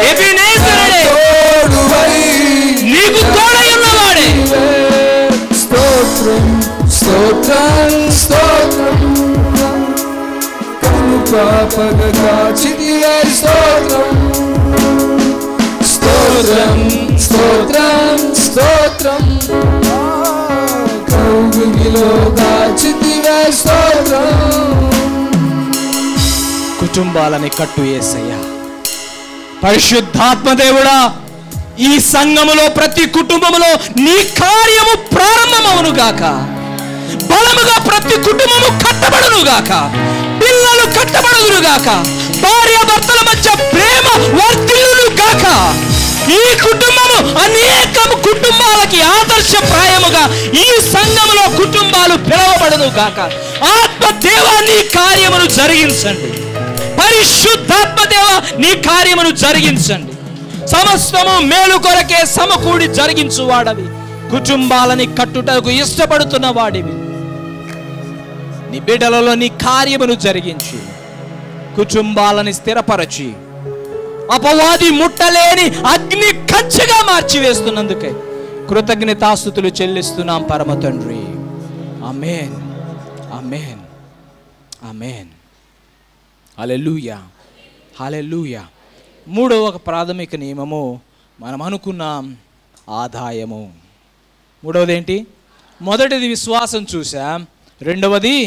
ఎబినేజరే, నీకు తోడై ఉన్నవాడే. స్తోత్రం స్తోత్రం స్తోత్రం, కను పాపగా కాచితివే స్తోత్రం. స్తోత్రం స్తోత్రం స్తోత్రం, కౌగిలిలో కాచితివే స్తోత్రం. కుటుంబాలని కట్టు యేసయ్యా. పరిశుద్ధాత్మ దేవుడా, ఈ సంఘములో ప్రతి కుటుంబములో నీ కార్యము ప్రారంభమవును గాక. బలముగా ప్రతి కుటుంబము కట్టబడును గాక. పిల్లలు కట్టబడును గాక. భార్య భర్తల మధ్య ప్రేమ వర్ధిల్లును గాక. ఈ కుటుంబము అనేక కుటుంబాలకి ఆదర్శప్రాయముగా ఈ సంఘములో కుటుంబాలు పిలవబడును గాక. ఆత్మ దేవా, నీ కార్యమును జరిగించండి. పరిశుద్ధాత్మ దేవా, నీ కార్యమును జరిగించండి. సమస్తము మేలు కొరకే సమకూడి జరిగించు వాడవి. కుటుంబాలని కట్టుటకు ఇష్టపడుతున్న వాడివి. నీ బిడ్డలలో నీ కార్యమును జరిగించి కుటుంబాలని స్థిరపరచి అపవాది ముట్టలేని అగ్ని కంచెగా మార్చివేస్తున్నందుకే కృతజ్ఞతాస్తుతులు చెల్లిస్తున్నాం పరమ తండ్రి. ఆమేన్, ఆమేన్, ఆమేన్. హల్లెలూయా, హల్లెలూయా. మూడవ ఒక ప్రాథమిక నియమము మనం అనుకున్నాం, ఆదాయము. మూడవది ఏంటి? మొదటిది విశ్వాసం చూసాం, రెండవది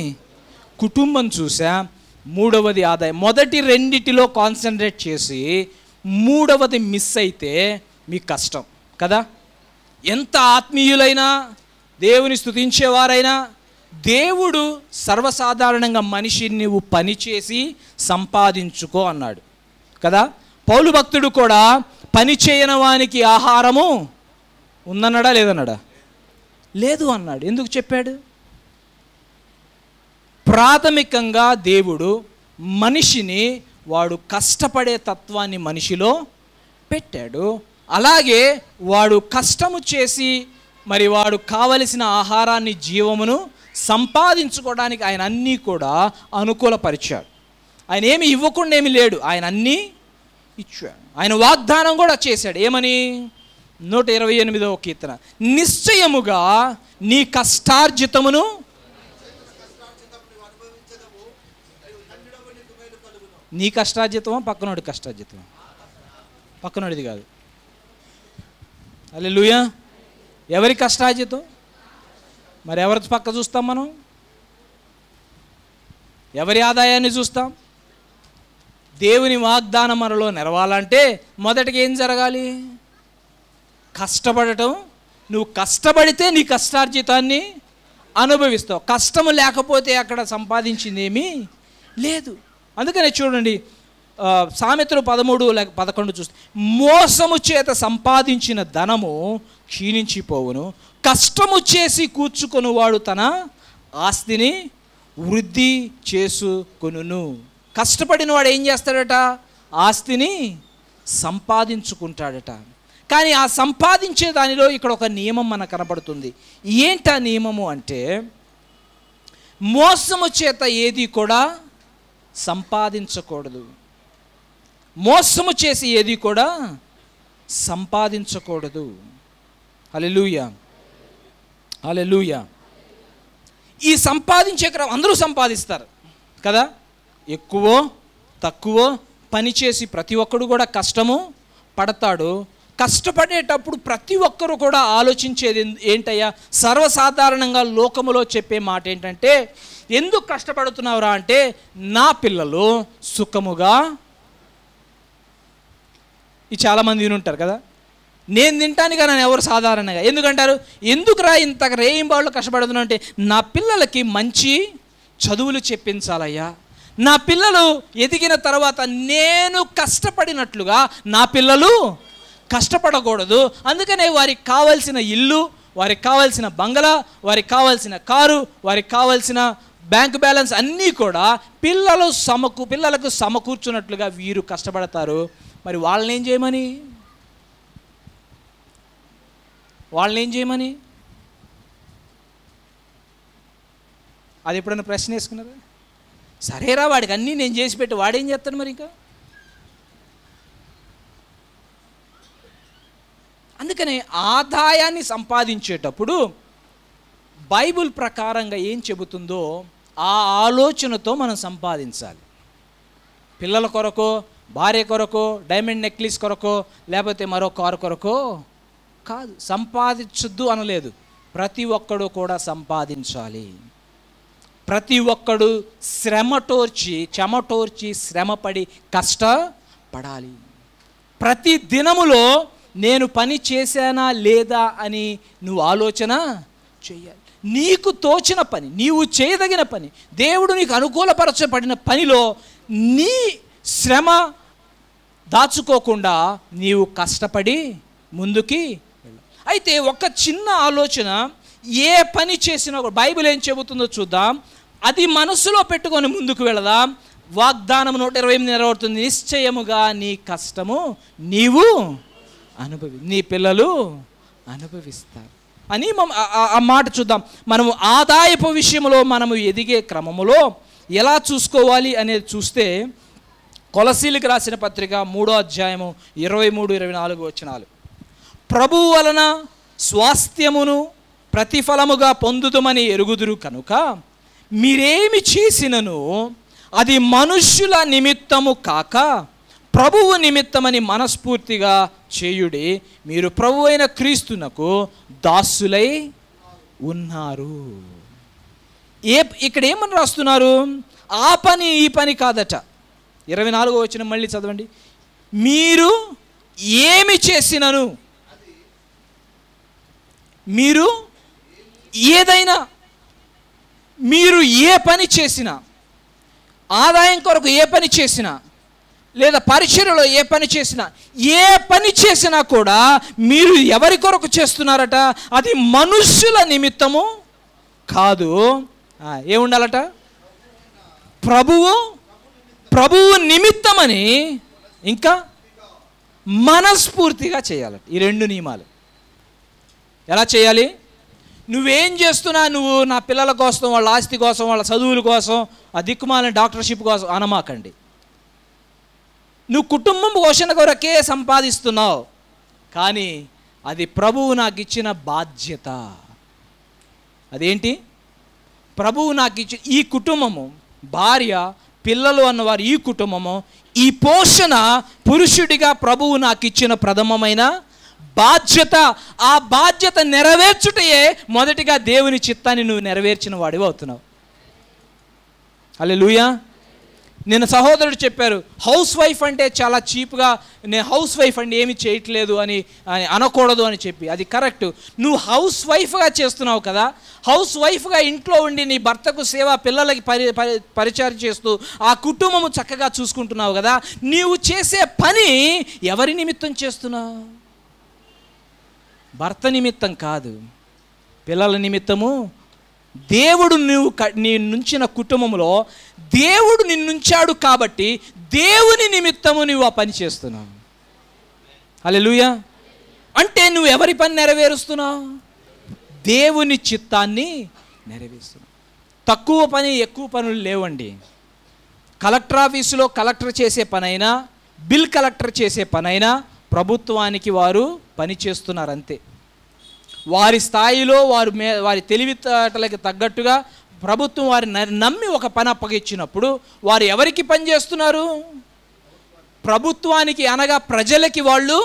కుటుంబం చూసాం, మూడవది ఆదాయం. మొదటి రెండిటిలో కాన్సన్ట్రేట్ చేసి మూడవది మిస్ అయితే మీకు కష్టం కదా. ఎంత ఆత్మీయులైనా, దేవుని స్తుతించేవారైనా, దేవుడు సర్వసాధారణంగా మనిషిని నువ్వు పనిచేసి సంపాదించుకో అన్నాడు కదా. పౌలు భక్తుడు కూడా పని చేయని వానికి ఆహారము ఉందన్నాడా లేదన్నాడా? లేదు అన్నాడు. ఎందుకు చెప్పాడు? ప్రాథమికంగా దేవుడు మనిషిని వాడు కష్టపడే తత్వాన్ని మనిషిలో పెట్టాడు. అలాగే వాడు కష్టము చేసి మరి వాడు కావలసిన ఆహారాన్ని, జీవమును సంపాదించుకోవడానికి ఆయన అన్నీ కూడా అనుకూలపరిచాడు. ఆయన ఏమి ఇవ్వకుండా ఏమి లేడు, ఆయన అన్నీ ఇచ్చాడు. ఆయన వాగ్దానం కూడా చేశాడు. ఏమని? 128వ కీర్తన, నిశ్చయముగా నీ కష్టార్జితమును నీ కష్టార్జితమా పక్కనోడి కష్టార్జితమా? పక్కనోడిది కాదు. హల్లెలూయా. ఎవరి కష్టార్జితం? మరి ఎవరి పక్క చూస్తాం మనం? ఎవరి ఆదాయాన్ని చూస్తాం? దేవుని వాగ్దానం మనలో నెరవాలంటే మొదటిగా ఏం జరగాలి? కష్టపడటం. నువ్వు కష్టపడితే నీ కష్టార్జితాన్ని అనుభవిస్తావు. కష్టము లేకపోతే అక్కడ సంపాదించింది ఏమీ లేదు. అందుకనే చూడండి, సామెతలు 13:11 చూస్తే, మోసము చేత సంపాదించిన ధనము క్షీణించిపోవును, కష్టము చేసి కూర్చుకొని వాడు తన ఆస్తిని వృద్ధి చేసుకొనును. కష్టపడిన వాడు ఏం చేస్తాడట? ఆస్తిని సంపాదించుకుంటాడట. కానీ ఆ సంపాదించే దానిలో ఇక్కడ ఒక నియమం మనకు కనపడుతుంది. ఏంటా నియమము అంటే, మోసము చేత ఏది కూడా సంపాదించకూడదు. మోసము చేసి ఏది కూడా సంపాదించకూడదు. హల్లెలూయా, హల్లెలూయా. ఈ సంపాదించే క్రమం అందరూ సంపాదిస్తారు కదా. ఎక్కువో తక్కువో పని చేసి ప్రతి ఒక్కడు కూడా కష్టము పడతాడు. కష్టపడేటప్పుడు ప్రతి ఒక్కరు కూడా ఆలోచించేది ఏంటయ్యా? సర్వసాధారణంగా లోకములో చెప్పే మాట ఏంటంటే, ఎందుకు కష్టపడుతున్నావురా అంటే, నా పిల్లలు సుఖముగా. ఇది చాలామంది వినుంటారు కదా. నేను తింటానుగా నన్ను ఎవరు సాధారణంగా ఎందుకంటారు? ఎందుకురా ఇంత రేయింబాళ్ళు కష్టపడుతున్నా అంటే, నా పిల్లలకి మంచి చదువులు చెప్పించాలయ్యా, నా పిల్లలు ఎదిగిన తర్వాత నేను కష్టపడినట్లుగా నా పిల్లలు కష్టపడకూడదు. అందుకనే వారికి కావాల్సిన ఇల్లు, వారికి కావాల్సిన బంగళా, వారికి కావాల్సిన కారు, వారికి కావాల్సిన బ్యాంక్ బ్యాలెన్స్ అన్నీ కూడా పిల్లలకు సమకూర్చున్నట్లుగా వీరు కష్టపడతారు. మరి వాళ్ళని ఏం చేయమని? అది ఎప్పుడైనా ప్రశ్న వేసుకున్నారా? సరేరా వాడికి అన్నీ నేను చేసి పెట్టి వాడేం చేస్తాడు మరి ఇంకా? అందుకనే ఆదాయాన్ని సంపాదించేటప్పుడు బైబిల్ ప్రకారంగా ఏం చెబుతుందో ఆ ఆలోచనతో మనం సంపాదించాలి. పిల్లల కొరకో, భార్య కొరకో, డైమండ్ నెక్లెస్ కొరకో, లేకపోతే మరో కారు కొరకో కాదు. సంపాదించొద్దు అనలేదు, ప్రతి ఒక్కడు కూడా సంపాదించాలి. ప్రతి ఒక్కడు చెమటోర్చి శ్రమపడి కష్టపడాలి. ప్రతి దినములో నేను పని చేశానా లేదా అని నువ్వు ఆలోచన చేయాలి. నీకు తోచిన పని, నీవు చేయదగిన పని, దేవుడు నీకు అనుకూలపరచబడిన పనిలో నీ శ్రమ దాచుకోకుండా నీవు కష్టపడి ముందుకి వెళ్ళు. అయితే ఒక చిన్న ఆలోచన, ఏ పని చేసినా బైబిల్ ఏం చెబుతుందో చూద్దాం. అది మనసులో పెట్టుకొని ముందుకు వెళదాం. వాగ్దానం 128 నెరవేరుతుంది. నిశ్చయముగా నీ కష్టము నీవు నీ పిల్లలు అనుభవిస్తారు అని ఆ మాట చూద్దాం. మనము ఆదాయపు విషయంలో మనము ఎదిగే క్రమములో ఎలా చూసుకోవాలి అనేది చూస్తే, కొలసీలకు రాసిన పత్రిక 3వ అధ్యాయము 23-24 వచనాలు. ప్రభువు వలన స్వాస్థ్యమును ప్రతిఫలముగా పొందుదుమని ఎరుగుదురు కనుక మీరేమి చేసినను అది మనుష్యుల నిమిత్తము కాక ప్రభువు నిమిత్తమని మనస్ఫూర్తిగా చేయుడి. మీరు ప్రభు అయిన క్రీస్తునకు దాసులై ఉన్నారు. ఇక్కడ ఏమని రాస్తున్నారు? ఆ పని ఈ పని కాదట. 24వ వచనం మళ్ళీ చదవండి. మీరు ఏమి చేసినను, మీరు ఏదైనా, మీరు ఏ పని చేసినా, ఆదాయం కొరకు ఏ పని చేసినా, లేదా పరిచర్యలో ఏ పని చేసినా, ఏ పని చేసినా కూడా మీరు ఎవరి కొరకు చేస్తున్నారట? అది మనుష్యుల నిమిత్తము కాదు. ఏముండాలట? ప్రభువు నిమిత్తమని, ఇంకా మనస్ఫూర్తిగా చేయాలట. ఈ 2 నియమాలు. ఎలా చేయాలి? నువ్వేం చేస్తున్నా, నువ్వు నా పిల్లల కోసం, వాళ్ళ ఆస్తి కోసం, వాళ్ళ చదువుల కోసం, ఆ దిక్కుమాలిన డాక్టర్షిప్ కోసం అనమాకండి. నువ్వు కుటుంబం పోషణ కొరకే సంపాదిస్తున్నావు, కానీ అది ప్రభువు నాకు ఇచ్చిన బాధ్యత. అదేంటి? ప్రభువు నాకు ఇచ్చిన ఈ కుటుంబము, భార్య, పిల్లలు అన్నవారు, ఈ కుటుంబము, ఈ పోషణ పురుషుడిగా ప్రభువు నాకు ఇచ్చిన ప్రథమమైన బాధ్యత. ఆ బాధ్యత నెరవేర్చుటయే మొదటిగా దేవుని చిత్తాన్ని నువ్వు నెరవేర్చిన వాడివి అవుతున్నావు. హల్లెలూయా. నిన్న సహోదరుడు చెప్పారు, హౌస్ వైఫ్ అంటే చాలా చీప్గా, నేను హౌస్ వైఫ్ అంటే ఏమి చేయట్లేదు అని అనకూడదు అని చెప్పి. అది కరెక్ట్. నువ్వు హౌస్ వైఫ్గా చేస్తున్నావు కదా, హౌస్ వైఫ్గా ఇంట్లో ఉండి నీ భర్తకు సేవ, పిల్లలకి పరిచయం చేస్తూ ఆ కుటుంబము చక్కగా చూసుకుంటున్నావు కదా. నీవు చేసే పని ఎవరి నిమిత్తం చేస్తున్నావు? భర్త నిమిత్తం కాదు, పిల్లల నిమిత్తము. దేవుడు నీ నుంచిన కుటుంబంలో దేవుడు నిన్నుంచాడు కాబట్టి దేవుని నిమిత్తము నువ్వు ఆ పని చేస్తున్నావు. హల్లెలూయా. అంటే నువ్వు ఎవరి పని నెరవేరుస్తున్నావు? దేవుని చిత్తాన్ని నెరవేరుస్తున్నావు. తక్కువ పని, ఎక్కువ పనులు లేవండి. కలెక్టర్ ఆఫీసులో కలెక్టర్ చేసే పనైనా, బిల్ కలెక్టర్ చేసే పనైనా ప్రభుత్వానికి వారు పని చేస్తున్నారు అంతే. వారి స్థాయిలో వారి తెలివితేటలకి తగ్గట్టుగా ప్రభుత్వం వారిని నమ్మి ఒక పని అప్పగించినప్పుడు వారు ఎవరికి పని చేస్తున్నారు? ప్రభుత్వానికి, అనగా ప్రజలకి. వాళ్ళు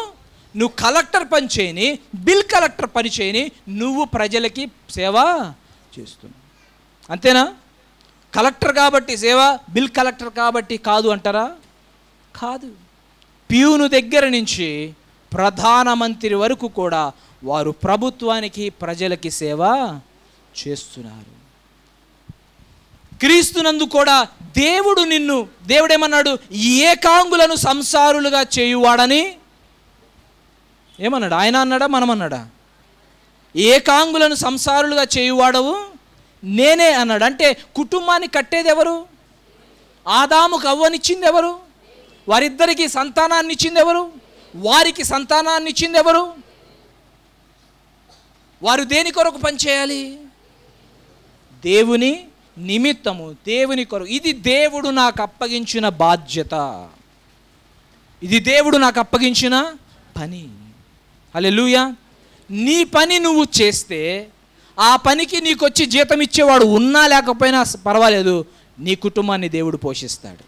నువ్వు కలెక్టర్ పని చేయని, బిల్ కలెక్టర్ పని చేయని, నువ్వు ప్రజలకి సేవ చేస్తున్నావు. అంతేనా? కలెక్టర్ కాబట్టి సేవ, బిల్ కలెక్టర్ కాబట్టి కాదు అంటారా? కాదు. ప్యూను దగ్గర నుంచి ప్రధానమంత్రి వరకు కూడా వారు ప్రభుత్వానికి, ప్రజలకి సేవ చేస్తున్నారు. క్రీస్తునందు కూడా దేవుడేమన్నాడు? ఏకాంగులను సంసారులుగా చేయువాడని ఏమన్నాడు? ఆయన అన్నాడా, మనం అన్నాడా? ఏకాంగులను సంసారులుగా చేయువాడవు నేనే అన్నాడు. అంటే కుటుంబాన్ని కట్టేది ఎవరు? ఆదాముకు అవ్వనిచ్చింది ఎవరు? వారిద్దరికి సంతానాన్ని ఇచ్చింది ఎవరు? వారికి సంతానాన్ని ఇచ్చింది ఎవరు? వారు దేని కొరకు పనిచేయాలి? దేవుని నిమిత్తము, దేవుని కొరకు. ఇది దేవుడు నాకు అప్పగించిన బాధ్యత, ఇది దేవుడు నాకు అప్పగించిన పని. హల్లెలూయా. నీ పని నువ్వు చేస్తే ఆ పనికి నీకు వచ్చి జీతం ఇచ్చేవాడు ఉన్నా లేకపోయినా పర్వాలేదు, నీ కుటుంబాన్ని దేవుడు పోషిస్తాడు.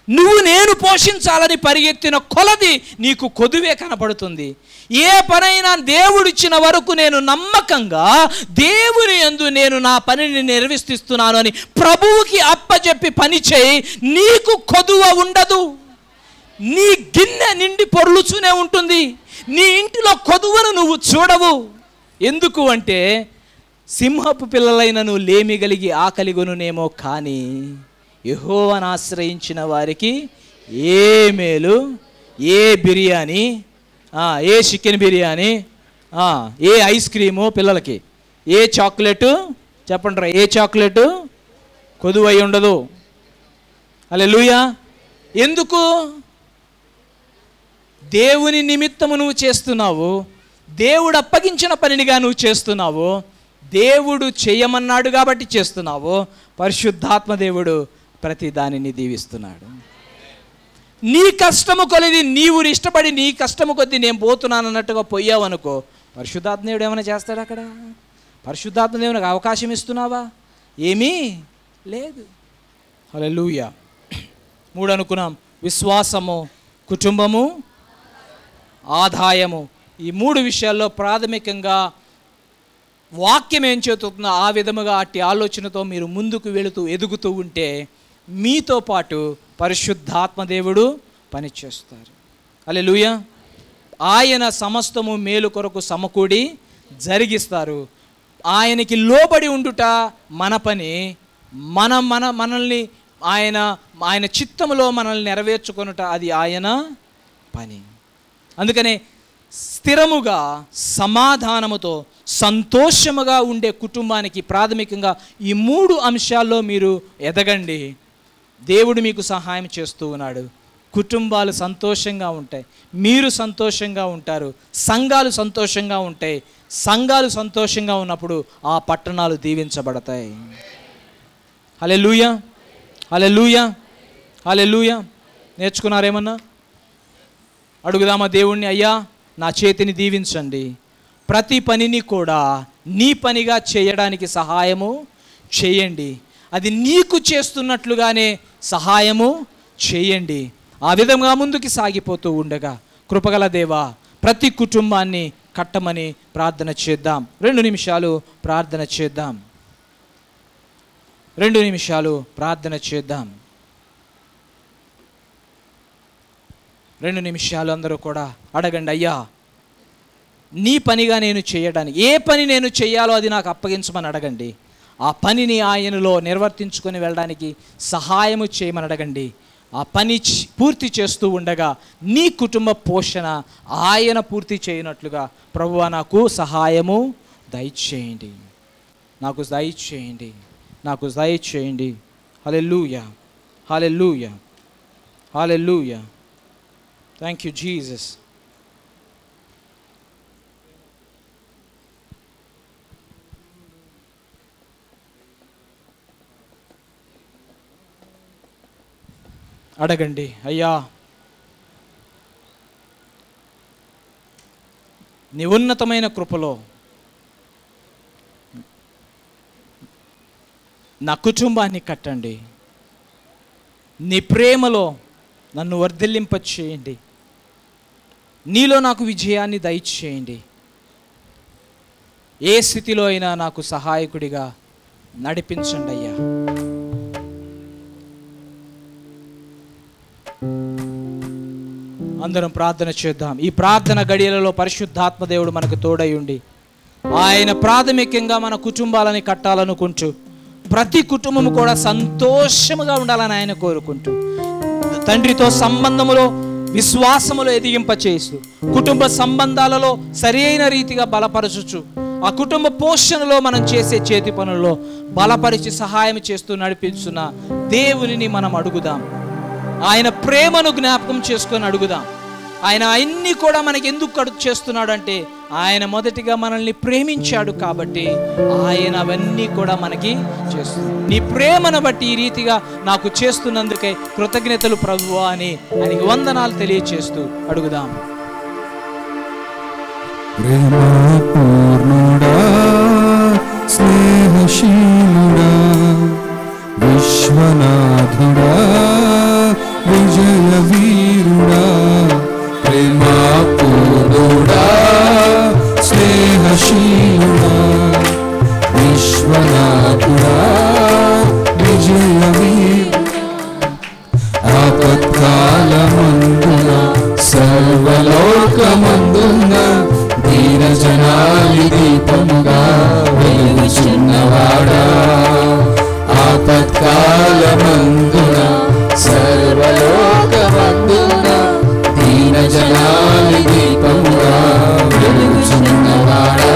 నువ్వు నేను పోషించాలని పరిగెత్తిన కొలది నీకు కొదువే కనపడుతుంది. ఏ పనైనా దేవుడిచ్చిన వరకు నేను నమ్మకంగా దేవుని యందు నేను నా పనిని నిర్వర్తిస్తున్నాను అని ప్రభువుకి అప్పచెప్పి పని చేయి, నీకు కొదువ ఉండదు. నీ గిన్నె నిండి పొర్లుచూనే ఉంటుంది, నీ ఇంటిలో కొదువను నువ్వు చూడవు. ఎందుకు అంటే సింహపు పిల్లలైనను లేమిగలిగి ఆకలిగొనునేమో కానీ యెహోవాను ఆశ్రయించిన వారికి ఏ మేలు, ఏ బిర్యానీ, ఏ చికెన్ బిర్యానీ, ఏ ఐస్ క్రీము పిల్లలకి, ఏ చాక్లెట్ చెప్పండి రా, ఏ చాక్లెట్ కొదువై ఉండదు. హల్లెలూయా. ఎందుకు? దేవుని నిమిత్తము నువ్వు చేస్తున్నావు, దేవుడు అప్పగించిన పనినిగా నువ్వు చేస్తున్నావు, దేవుడు చేయమన్నాడు కాబట్టి చేస్తున్నావు. పరిశుద్ధాత్మ దేవుడు ప్రతి దానిని దీవిస్తున్నాడు. నీ కష్టము కొలిది నీవు ఇష్టపడి నీ కష్టము కొద్ది నేను పోతున్నాను అన్నట్టుగా పోయావనుకో, పరిశుద్ధాత్మ దేవుడు ఏమైనా చేస్తాడు అక్కడ? పరిశుద్ధాత్మ దేవునికి అవకాశం ఇస్తున్నావా? ఏమీ లేదు. హల్లెలూయా. 3 అనుకున్నాం, విశ్వాసము, కుటుంబము, ఆదాయము. ఈ 3 విషయాల్లో ప్రాథమికంగా వాక్యం ఏం చెబుతుందో ఆ విధముగా అట్టి ఆలోచనతో మీరు ముందుకు వెళుతూ ఎదుగుతూ ఉంటే మీతో పాటు పరిశుద్ధాత్మ దేవుడు పనిచేస్తారు. హల్లెలూయా. ఆయన సమస్తము మేలు కొరకు సమకూడి జరిగిస్తారు. ఆయనకి లోబడి ఉండుట మన పని. మనల్ని ఆయన చిత్తములో మనల్ని నెరవేర్చుకొనుట అది ఆయన పని. అందుకనే స్థిరముగా సమాధానముతో సంతోషముగా ఉండే కుటుంబానికి ప్రాథమికంగా ఈ 3 అంశాల్లో మీరు ఎదగండి. దేవుడు మీకు సహాయం చేస్తూ ఉన్నాడు. కుటుంబాలు సంతోషంగా ఉంటాయి, మీరు సంతోషంగా ఉంటారు, సంఘాలు సంతోషంగా ఉంటాయి. సంఘాలు సంతోషంగా ఉన్నప్పుడు ఆ పట్టణాలు దీవించబడతాయి. హల్లెలూయా, హల్లెలూయా, హల్లెలూయా. నేర్చుకున్నారేమన్నా? అడుగుదామా దేవుణ్ణి, అయ్యా నా చేతిని దీవించండి, ప్రతి పనిని కూడా నీ పనిగా చేయడానికి సహాయము చేయండి, అది నీకు చేస్తున్నట్లుగానే సహాయము చేయండి. ఆ విధంగా ముందుకు సాగిపోతూ ఉండగా కృపగల దేవా ప్రతి కుటుంబాన్ని కట్టమని ప్రార్థన చేద్దాం. 2 నిమిషాలు ప్రార్థన చేద్దాం. 2 నిమిషాలు ప్రార్థన చేద్దాం. 2 నిమిషాలు అందరూ కూడా అడగండి, అయ్యా నీ పనిగా నేను చేయడానికి ఏ పని నేను చేయాలో అది నాకు అప్పగించమని అడగండి. ఆ పనిని ఆయనలో నిర్వర్తించుకొని వెళ్ళడానికి సహాయము చేయమని అడగండి. ఆ పని పూర్తి చేస్తూ ఉండగా నీ కుటుంబ పోషణ ఆయన పూర్తి చేయనట్లుగా ప్రభువా నాకు సహాయము దయచేయండి, నాకు దయచేయండి, నాకు దయచేయండి. Hallelujah, hallelujah, hallelujah. Thank you Jesus. అడగండి, అయ్యా నీ ఉన్నతమైన కృపలో నా కుటుంబాన్ని కట్టండి, నీ ప్రేమలో నన్ను వర్ధిల్లింపచేయండి, నీలో నాకు విజయాన్ని దయచేయండి. ఏ స్థితిలో అయినా నాకు సహాయకుడిగా నడిపించండి అయ్యా. అందరం ప్రార్థన చేద్దాం. ఈ ప్రార్థన గడియలలో పరిశుద్ధాత్మ దేవుడు మనకు తోడై ఉండి ఆయన ప్రాథమికంగా మన కుటుంబాలని కట్టాలనుకుంటూ ప్రతి కుటుంబము కూడా సంతోషముగా ఉండాలని ఆయన కోరుకుంటూ తండ్రితో సంబంధములో విశ్వాసములో ఎదిగింపచేస్తూ కుటుంబ సంబంధాలలో సరైన రీతిగా బలపరచుచు ఆ కుటుంబ పోషణలో మనం చేసే చేతి పనుల్లో బలపరిచి సహాయం చేస్తూ నడిపించున్న దేవునిని మనం అడుగుదాం. ఆయన ప్రేమను జ్ఞాపకం చేసుకొని అడుగుదాం. ఆయన అన్ని కూడా మనకి ఎందుకు చేస్తున్నాడు అంటే ఆయన మొదటిగా మనల్ని ప్రేమించాడు కాబట్టి ఆయన అవన్నీ కూడా మనకి చేస్తుంది. నీ ప్రేమను బట్టి ఈ రీతిగా నాకు చేస్తున్నందుకై కృతజ్ఞతలు ప్రభువా అని ఆయనకి వందనాలు తెలియచేస్తూ అడుగుదాం. ప్రేమపూర్ణుడా, స్నేహశీలుడా, విశ్వనాథుడా, విజయ వీరుడా. ప్రేమపూర్ణుడా, స్నేహశీలుడా, విశ్వనాథుడా, విజయ వీరుడా. ఆపత్కాలమందున సర్వలోకమందున దీన జనాలి దీపముగా వెలుగుచున్నవాడా. ఆపత్కాలమందున సర్వలోకమందున దీన జనాలి దీపముగా వెలుగుచున్నవాడా.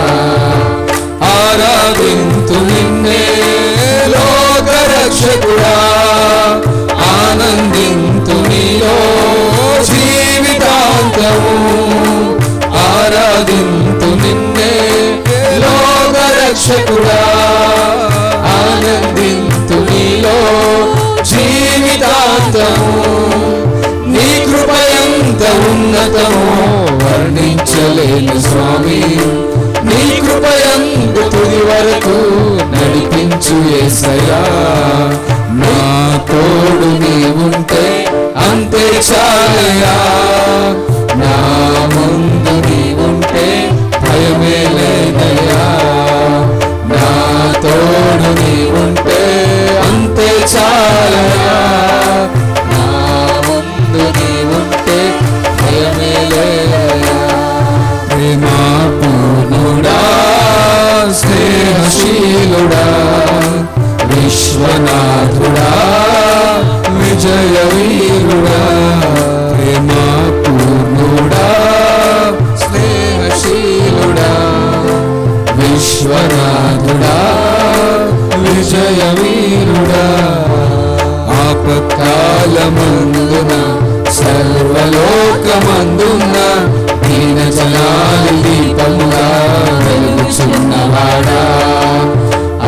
ఆరాధింతు నిన్నే లోకరక్షకుడా, ఆనందింతు నీలో జీవితాంతము. ఆరాధింతు నిన్నే లోకరక్షకుడా, ఆనందింతు నీలో జీవితాంతము. నీ కృపయంత ఉన్నతమో వర్ణించలేను స్వామి. నీ కృపయందు తుది వరకు నడిపించు యేసయ్యా. నా తోడు నీవుంటే అంతే చాలయ్యా. నా ముందు నీవుంటే భయమే లేదయ్యా. నా తోడు నీవుంటే అంతే చాలయ్యా. నా ముందు నీవుంటే భయమే లేదయ్యా. ప్రేమపూర్ణుడా, స్నేహశీలుడా, విశ్వనాథుడా, విజయ వీరుడా. ప్రేమపూర్ణుడా, స్నేహశీలుడా, విశ్వనాథుడా, విజయ వీరుడా. ఆపత్కాలమందున సర్వలోకమందున దీన జనాలి దీపముగా వెలుగుచున్నవాడా.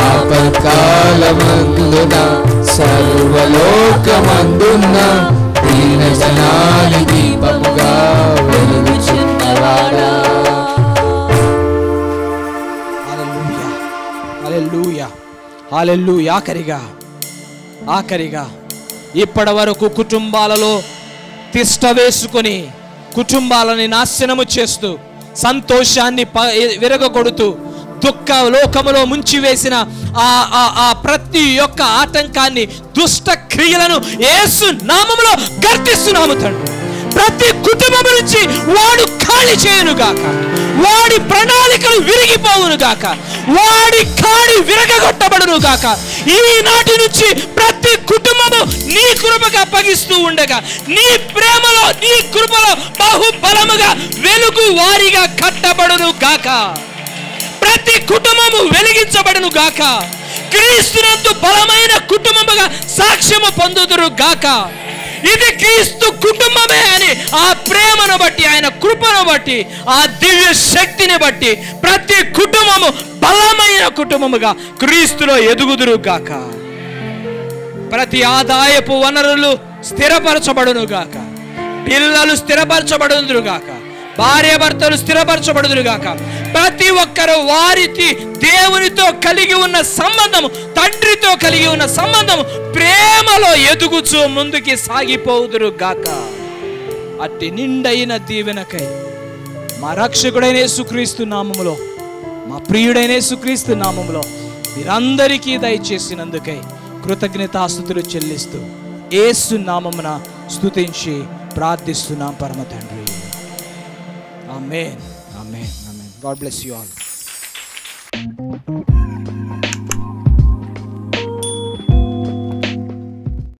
ఆపత్కాలమందున సర్వలోకమందున దీన జనాలి దీపముగా వెలుగుచున్నవాడా. హల్లెలూయా, హల్లెలూయా, హల్లెలూయా. ఆఖరిగా ఇప్పటి వరకు కుటుంబాలలో తిష్ట వేసుకొని కుటుంబాలని నాశనము చేస్తూ సంతోషాన్ని విరగొడుతూ దుఃఖ లోకములో ముంచివేసిన ఆ ప్రతి ఒక్క ఆటంకాన్ని దుష్ట క్రియలను యేసు నామములో గర్తిస్తున్నాము తండ్రి. ప్రతి కుటుంబం నుంచి వాడు ఖాళీ చేయను గాక, వాడి ప్రణాళికలు విరిగిపోవును గాక, వాడి కాడి విరగొట్టబడును గాక. ఈనాటి నుంచి ప్రతి కుటుంబము నీ కృపగా అప్పగిస్తూ ఉండగా నీ ప్రేమలో నీ కృపలో బహుబలముగా వెలుగు వారిగా కట్టబడును గాక. ప్రతి కుటుంబము వెలిగించబడును గాక. క్రీస్తునందు బలమైన కుటుంబముగా సాక్ష్యము పొందుదురు గాక. ఇది క్రీస్తు కుటుంబమే అని ఆ ప్రేమను బట్టి, ఆయన కృపను బట్టి, ఆ దివ్య శక్తిని బట్టి ప్రతి కుటుంబము బలమైన కుటుంబముగా క్రీస్తులో ఎదుగుదురు గాక. ప్రతి ఆదాయపు వనరులు స్థిరపరచబడును గాక. పిల్లలు స్థిరపరచబడుదురు గాక. భార్య భర్తలు స్థిరపరచబడుదురు గాక. ప్రతి ఒక్కరు వారికి దేవునితో కలిగి ఉన్న సంబంధము, తండ్రితో కలిగి ఉన్న సంబంధము ప్రేమలో ఎదుగుచూ ముందుకి సాగిపోదురు గాక. అట్టి నిండైన దీవెనకై మా రక్షకుడైన యేసుక్రీస్తు నామములో, మా ప్రియుడైన యేసుక్రీస్తు నామములో మీరందరికీ దయచేసినందుకై కృతజ్ఞతాస్తుతులు చెల్లిస్తూ యేసు నామమున స్తుతించి ప్రార్థిస్తున్నాం పరమ తండ్రి. Amen, amen, amen. God bless you all.